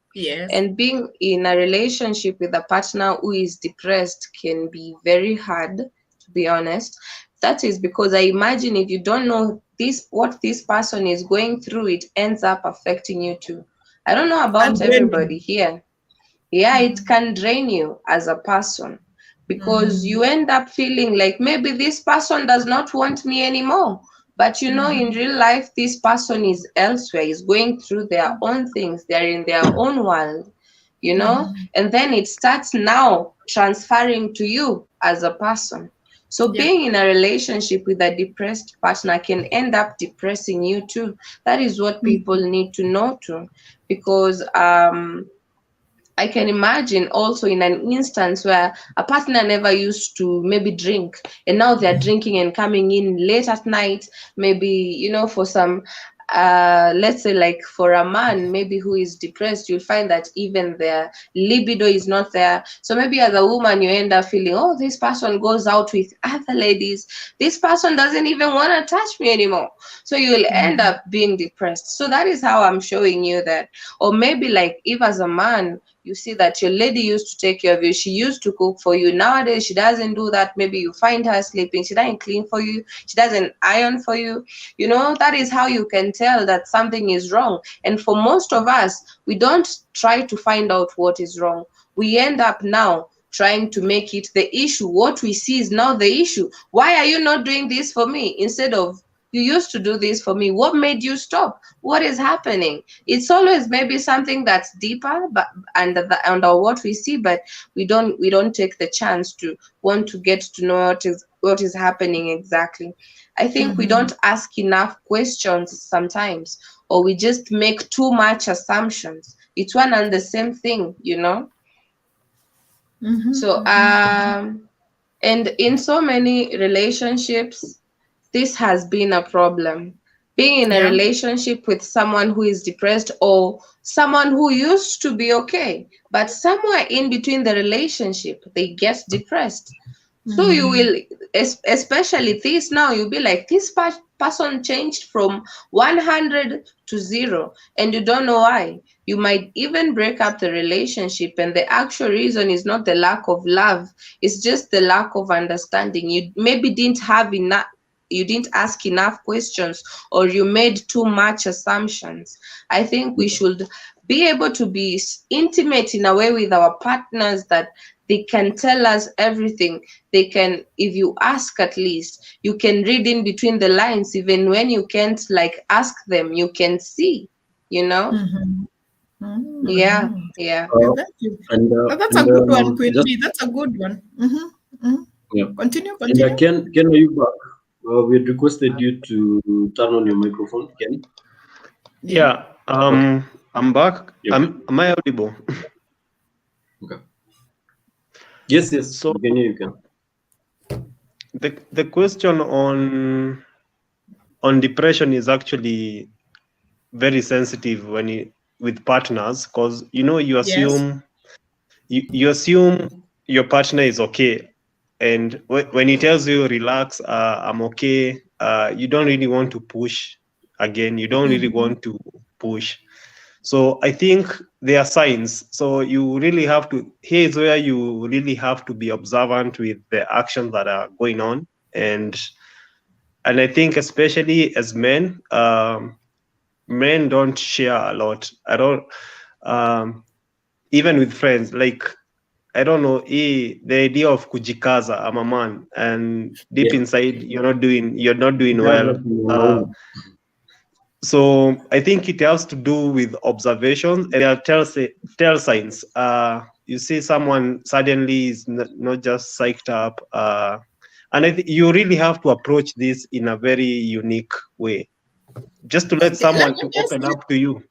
And being in a relationship with a partner who is depressed can be very hard, to be honest. That is because I imagine if you don't know what this person is going through, it ends up affecting you too. I don't know about everybody here. Yeah, it can drain you as a person, because you end up feeling like maybe this person does not want me anymore. But in real life, this person is elsewhere, is going through their own things. They're in their own world, and then it starts now transferring to you as a person. So being in a relationship with a depressed partner can end up depressing you too. That is what people need to know too, because I can imagine also in an instance where a partner never used to maybe drink, and now they're drinking and coming in late at night, maybe, for some, let's say like for a man, maybe who is depressed, you'll find that even their libido is not there. So maybe as a woman, you end up feeling, oh, this person goes out with other ladies. This person doesn't even want to touch me anymore. So you'll end up being depressed. So that is how I'm showing you that. Or maybe like if as a man, You see that your lady used to take care of you. She used to cook for you. Nowadays, she doesn't do that. Maybe you find her sleeping. She doesn't clean for you. She doesn't iron for you. You know, that is how you can tell that something is wrong. And for most of us, we don't try to find out what is wrong. We end up now trying to make it the issue. What we see is now the issue. Why are you not doing this for me? Instead of, you used to do this for me. What made you stop? What is happening? It's always maybe something that's deeper, but under what we see, but we don't take the chance to want to get to know what is happening exactly. I think we don't ask enough questions sometimes, or we just make too much assumptions. It's one and the same thing, you know. So and in so many relationships, this has been a problem. Being in a relationship with someone who is depressed, or someone who used to be okay, but somewhere in between the relationship, they get depressed. So you will, especially this now, you'll be like, this person changed from 100 to 0, and you don't know why. You might even break up the relationship, and the actual reason is not the lack of love, it's just the lack of understanding. You maybe didn't have enough, you didn't ask enough questions, or you made too much assumptions. I think we should be able to be intimate in a way with our partners that they can tell us everything. They can, if you ask, at least you can read in between the lines. Even when you can't like ask them, you can see, you know. Yeah.
Thank you. That's a good one, Queen B. That's a good one.
Yeah.
Continue.
And Ken, are you back? We had requested you to turn on your microphone, Ken.
Yeah. I'm back.
Yep.
Am I audible?
Okay. Yes.
So
you can.
The question on depression is actually very sensitive with partners, because you assume you assume your partner is okay, and when he tells you relax, I'm okay, you don't really want to push again. You don't really want to push. So I think there are signs. So you really have to, here's where you really have to be observant with the actions that are going on. And I think especially as men, men don't share a lot. I don't, even with friends, like, I don't know, the idea of kujikaza, I'm a man, and deep inside you're not doing well. So I think it has to do with observations, and there are tell signs. You see someone suddenly is not just psyched up, and I think you really have to approach this in a very unique way, just to let someone to open up to you.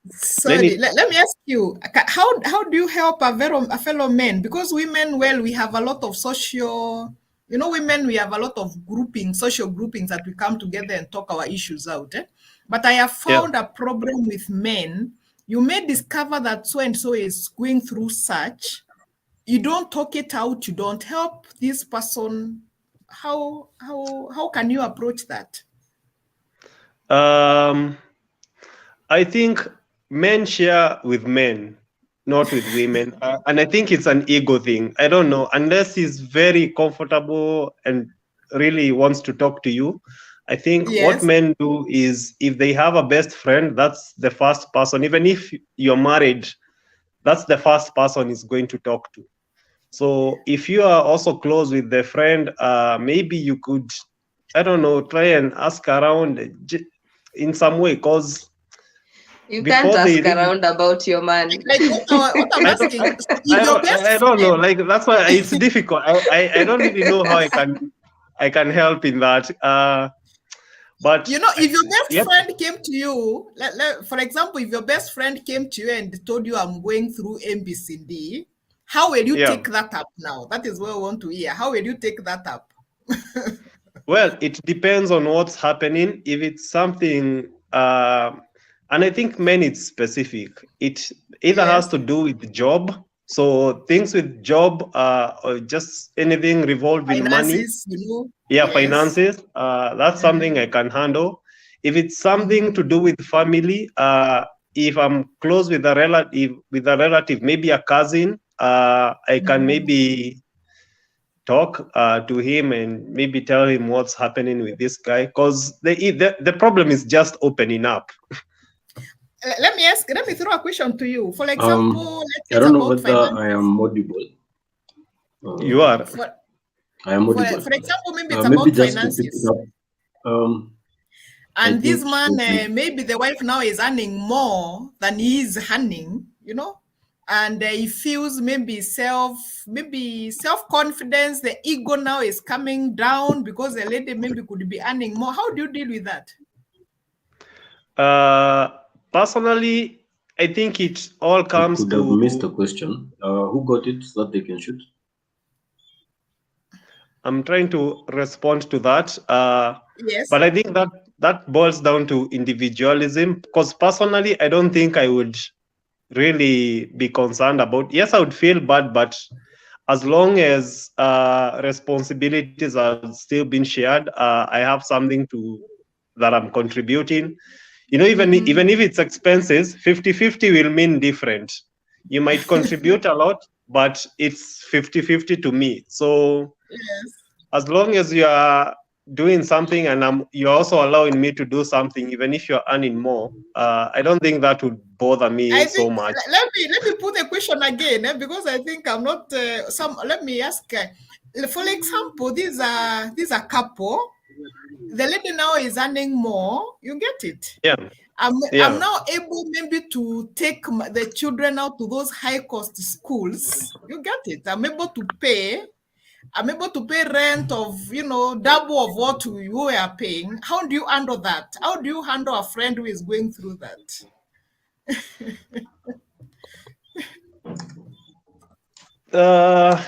Sorry, let me ask you, how do you help a fellow man? Because women, well, we have a lot of social, women, we have a lot of social groupings that we come together and talk our issues out. But I have found a problem with men. You may discover that so-and-so is going through such. You don't talk it out. You don't help this person. How can you approach that?
I think men share with men, not with women. And I think it's an ego thing. I don't know, unless he's very comfortable and really wants to talk to you. I think what men do is, if they have a best friend, that's the first person. Even if you're married, that's the first person he's going to talk to. So if you are also close with the friend, maybe you could, I don't know, try and ask around in some way, because
you can't ask around about your man.
Like what I'm asking,
I don't know. Like, that's why it's difficult. I don't really know how I can help in that. But
if your best friend came to you, for example, if your best friend came to you and told you, I'm going through MBCD, how will you take that up now? That is what I want to hear. How will you take that up?
Well, it depends on what's happening. If it's something, and I think men, it's specific. It either has to do with the job. So things with job, or just anything revolving
finances,
money. Finances. That's something I can handle. If it's something to do with family, if I'm close with a relative, maybe a cousin, I can maybe talk to him and maybe tell him what's happening with this guy, because the problem is just opening up.
Let me throw a question to you. For example, let's say
I don't know
about
whether
finances.
I am audible.
You are.
I am audible.
For example, maybe it's
maybe
about
just to pick it
finances.
up.
And this man, maybe the wife now is earning more than he is earning, you know, and he feels maybe self-confidence, the ego now is coming down because the lady maybe could be earning more. How do you deal with that?
Personally, I think it all comes
could have missed the question. Who got it so that they can shoot?
I'm trying to respond to that.
Yes.
But I think that boils down to individualism, because personally, I don't think I would really be concerned about. Yes, I would feel bad, but as long as responsibilities are still being shared, I have something that I'm contributing. You know, even if it's expenses, 50-50 will mean different. You might contribute a lot, but it's 50-50 to me. So
yes,
as long as you are doing something and you're also allowing me to do something, even if you're earning more, I don't think that would bother me so much.
Let me put the question again, because I think I'm not let me ask. For example, these are couple. The lady now is earning more. You get it?
Yeah.
I'm now able maybe to take the children out to those high cost schools. You get it? I'm able to pay rent of, double of what you are paying. How do you handle that? How do you handle a friend who is going through that?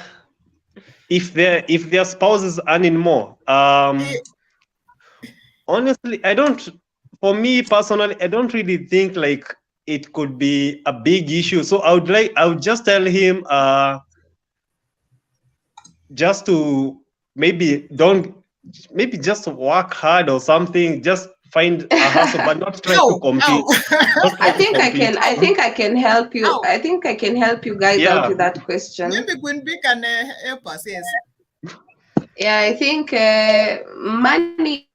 If their spouse is earning more, honestly, for me personally, I don't really think like it could be a big issue. So I would just tell him just to maybe just work hard or something, just find a hustle, but not try to compete.
I think I can help you. I think I can help you guys out with that question.
Maybe Queen B can help us, yes.
Yeah, I think money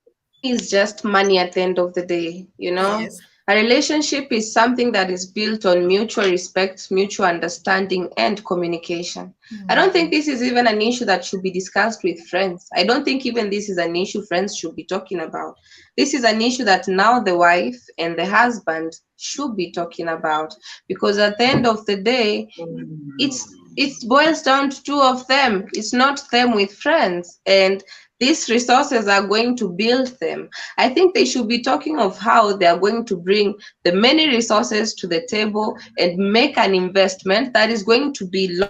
is just money at the end of the day, you know?
Yes.
A relationship is something that is built on mutual respect, mutual understanding, and communication. I don't think this is even an issue that should be discussed with friends. I don't think even this is an issue friends should be talking about. This is an issue that now the wife and the husband should be talking about, because at the end of the day, it boils down to two of them. It's not them with friends, and these resources are going to build them. I think they should be talking of how they are going to bring the many resources to the table and make an investment that is going to be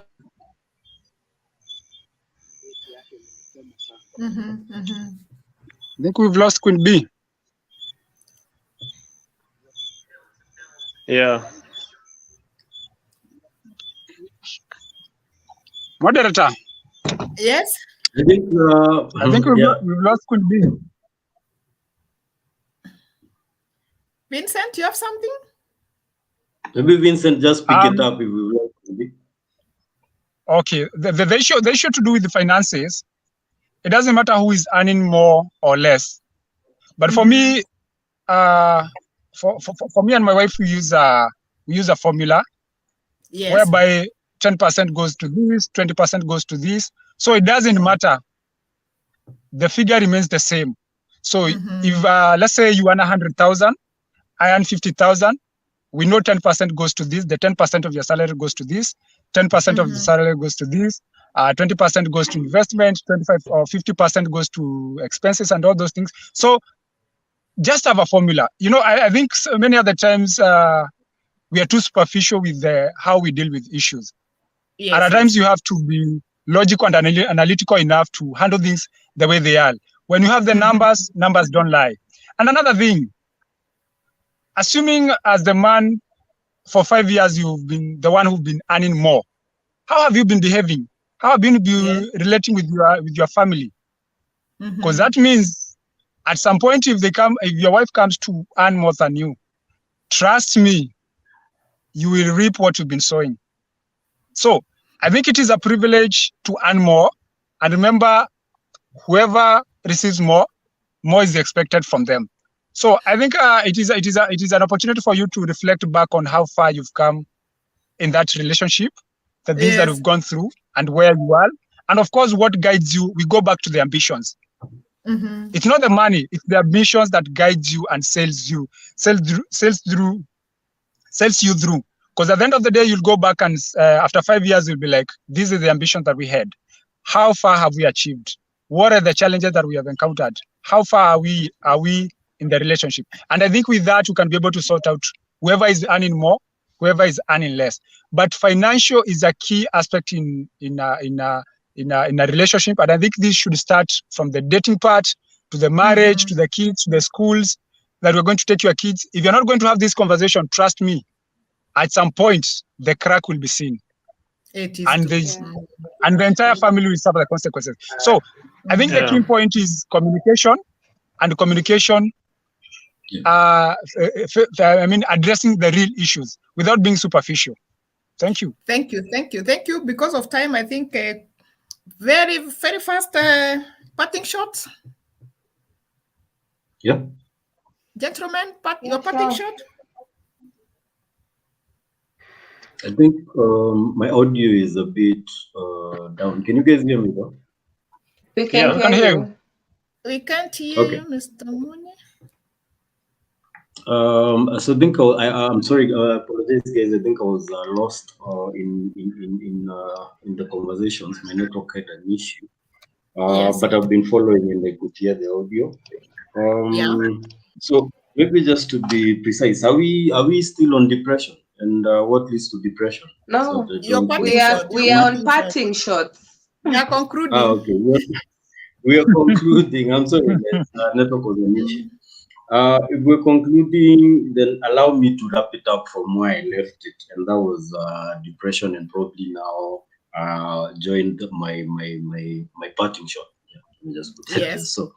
I think we've lost Queen B.
Yeah.
Moderator.
Yes.
I think we've lost Queen B.
Vincent, you have something?
Maybe Vincent just pick it up if we lost Queen B.
Okay, the issue to do with the finances, it doesn't matter who is earning more or less. But for me, for me and my wife, we use a formula, whereby 10% goes to this, 20% goes to this. So it doesn't matter. The figure remains the same. So if let's say you earn 100,000, I earn 50,000, we know 10% goes to this. The 10% of your salary goes to this. 10% of the salary goes to this. 20% goes to investment. 25 or 50% goes to expenses and all those things. So just have a formula. You know, I think so many other times we are too superficial with how we deal with issues.
Yes,
and at times you have to be logical and analytical enough to handle things the way they are. When you have the numbers don't lie. And another thing, assuming as the man for 5 years you've been the one who've been earning more, how have you been behaving? How have you been relating with your family? Because that means at some point if your wife comes to earn more than you, trust me, you will reap what you've been sowing. So I think it is a privilege to earn more. And remember, whoever receives more is expected from them. So I think it is an opportunity for you to reflect back on how far you've come in that relationship, the things that
Yes.
you've gone through, and where you are. And of course, what guides you, we go back to the ambitions.
Mhm.
It's not the money, it's the ambitions that guides you and sells you through. Because at the end of the day, you'll go back and after 5 years, you'll be like, these are the ambitions that we had. How far have we achieved? What are the challenges that we have encountered? How far are we in the relationship? And I think with that, you can be able to sort out whoever is earning more, whoever is earning less. But financial is a key aspect in a relationship. And I think this should start from the dating part to the marriage, to the kids, to the schools that we're going to take your kids. If you're not going to have this conversation, trust me, at some point, the crack will be seen.
It is
And
true.
and the entire family will suffer the consequences. So I think the key point is communication, and communication, addressing the real issues without being superficial. Thank you.
Thank you. Because of time, I think very, very fast parting shots.
Yeah.
Gentlemen, your parting shot.
I think my audio is a bit down. Can you guys hear me though?
We can hear you.
We can't hear you, Mr. Mune.
So I think I'm sorry. Apologize, guys. I think I was lost in the conversations. My network had an issue, but I've been following and I could hear the audio. So maybe just to be precise, are we still on depression? And what leads to depression?
No,
your
we are on parting shots.
We are concluding.
Okay, we are concluding. I'm sorry, guys. Network was an issue. If we're concluding, then allow me to wrap it up from where I left it, and that was depression, and probably now joined my parting shot. Yeah, let me just put it there. So,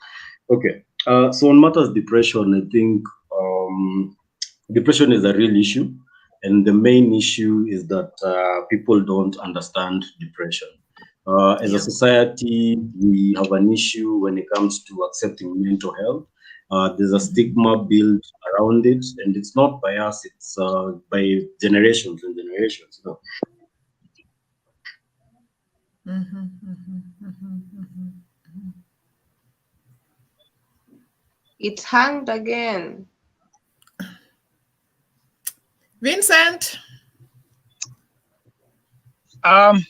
okay. So on matters depression, I think depression is a real issue, and the main issue is that people don't understand depression. As a society, we have an issue when it comes to accepting mental health. There's a stigma built around it, and it's not by us, it's by generations and generations. You know?
It's hanged again.
Vincent.
I'm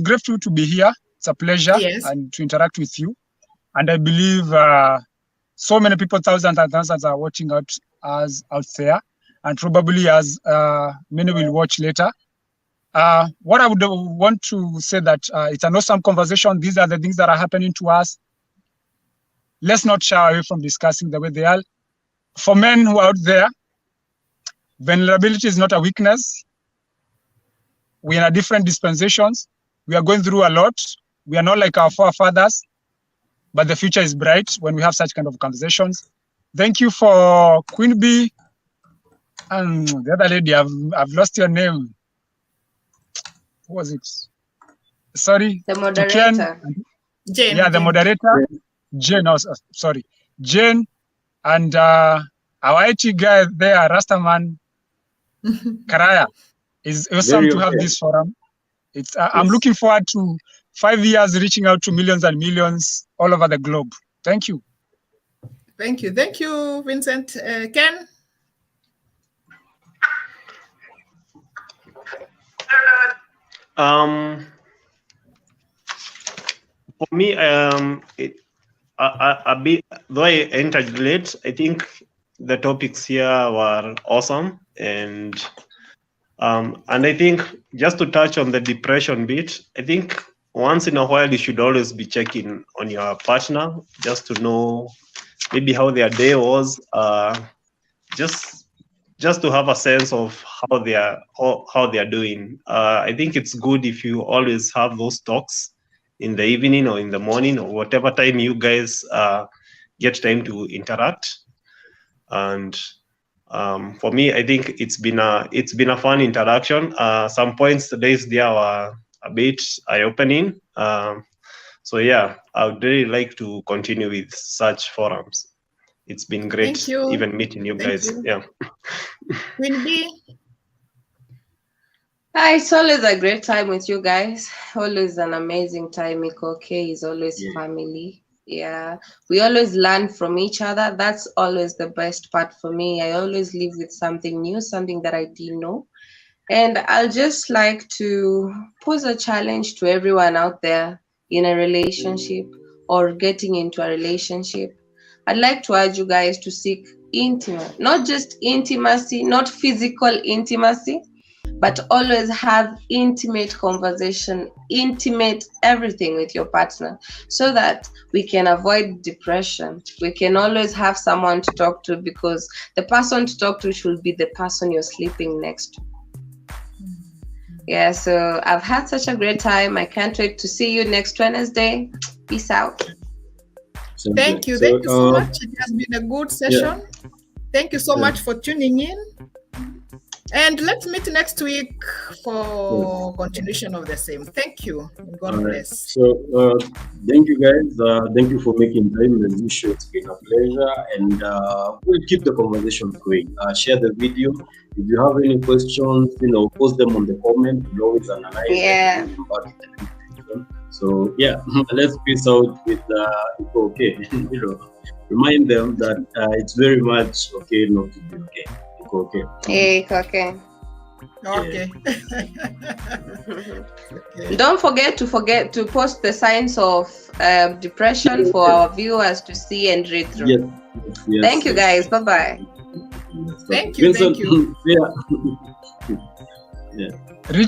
grateful to be here. It's a pleasure and to interact with you. And I believe so many people, thousands and thousands, are watching us out there, and probably as many will watch later. What I would want to say that it's an awesome conversation. These are the things that are happening to us. Let's not shy away from discussing the way they are. For men who are out there, vulnerability is not a weakness. We're in a different dispensations. We are going through a lot. We are not like our forefathers, but the future is bright when we have such kind of conversations. Thank you for Queen Bee and the other lady. I've lost your name. Who was it? Sorry.
The moderator.
Jane.
Yeah, the moderator. Jane. Oh, sorry. Jane and our IT guy there, Rastaman Karaya. It's awesome to have this forum. It's I'm looking forward to 5 years reaching out to millions and millions all over the globe. Thank you.
Thank you, Vincent. Ken?
For me, a bit, though I entered late, I think the topics here were awesome, and I think just to touch on the depression bit, I think once in a while you should always be checking on your partner just to know maybe how their day was, just to have a sense of how they are doing. I think it's good if you always have those talks in the evening or in the morning or whatever time you guys get time to interact. And For me, I think it's been a fun interaction. Some points today's there were a bit eye-opening. So yeah, I would really like to continue with such forums. It's been great
Thank you.
even meeting you
Thank
guys.
you.
Yeah.
Queen B.
It's always a great time with you guys. Always an amazing time. Ikokay is always family. Yeah, we always learn from each other. That's always the best part for me. I always live with something new, something that I didn't know. And I'll just like to pose a challenge to everyone out there in a relationship or getting into a relationship. I'd like to urge you guys to seek intimate, not just intimacy, not physical intimacy, but always have intimate conversation, intimate everything with your partner, so that we can avoid depression. We can always have someone to talk to, because the person to talk to should be the person you're sleeping next to. Yeah, so I've had such a great time. I can't wait to see you next Wednesday. Peace out.
Thank you. Thank you so much. It has been a good session. Thank you so much for tuning in. And let's meet next week for continuation of the same. Thank you. God bless.
So thank you guys. Thank you for making time. As usual, it's been a pleasure, and we'll keep the conversation going. Share the video. If you have any questions, post them on the comment. We'll always analyze.
Yeah.
So yeah, let's peace out with Ikokay. Remind them that it's very much okay not to be okay. Okay.
Hey, okay.
Okay.
Don't forget to post the signs of depression for our viewers to see and read through.
Yes,
thank you, guys. Bye bye.
Thank you.
Vincent,
Thank you.
Yeah.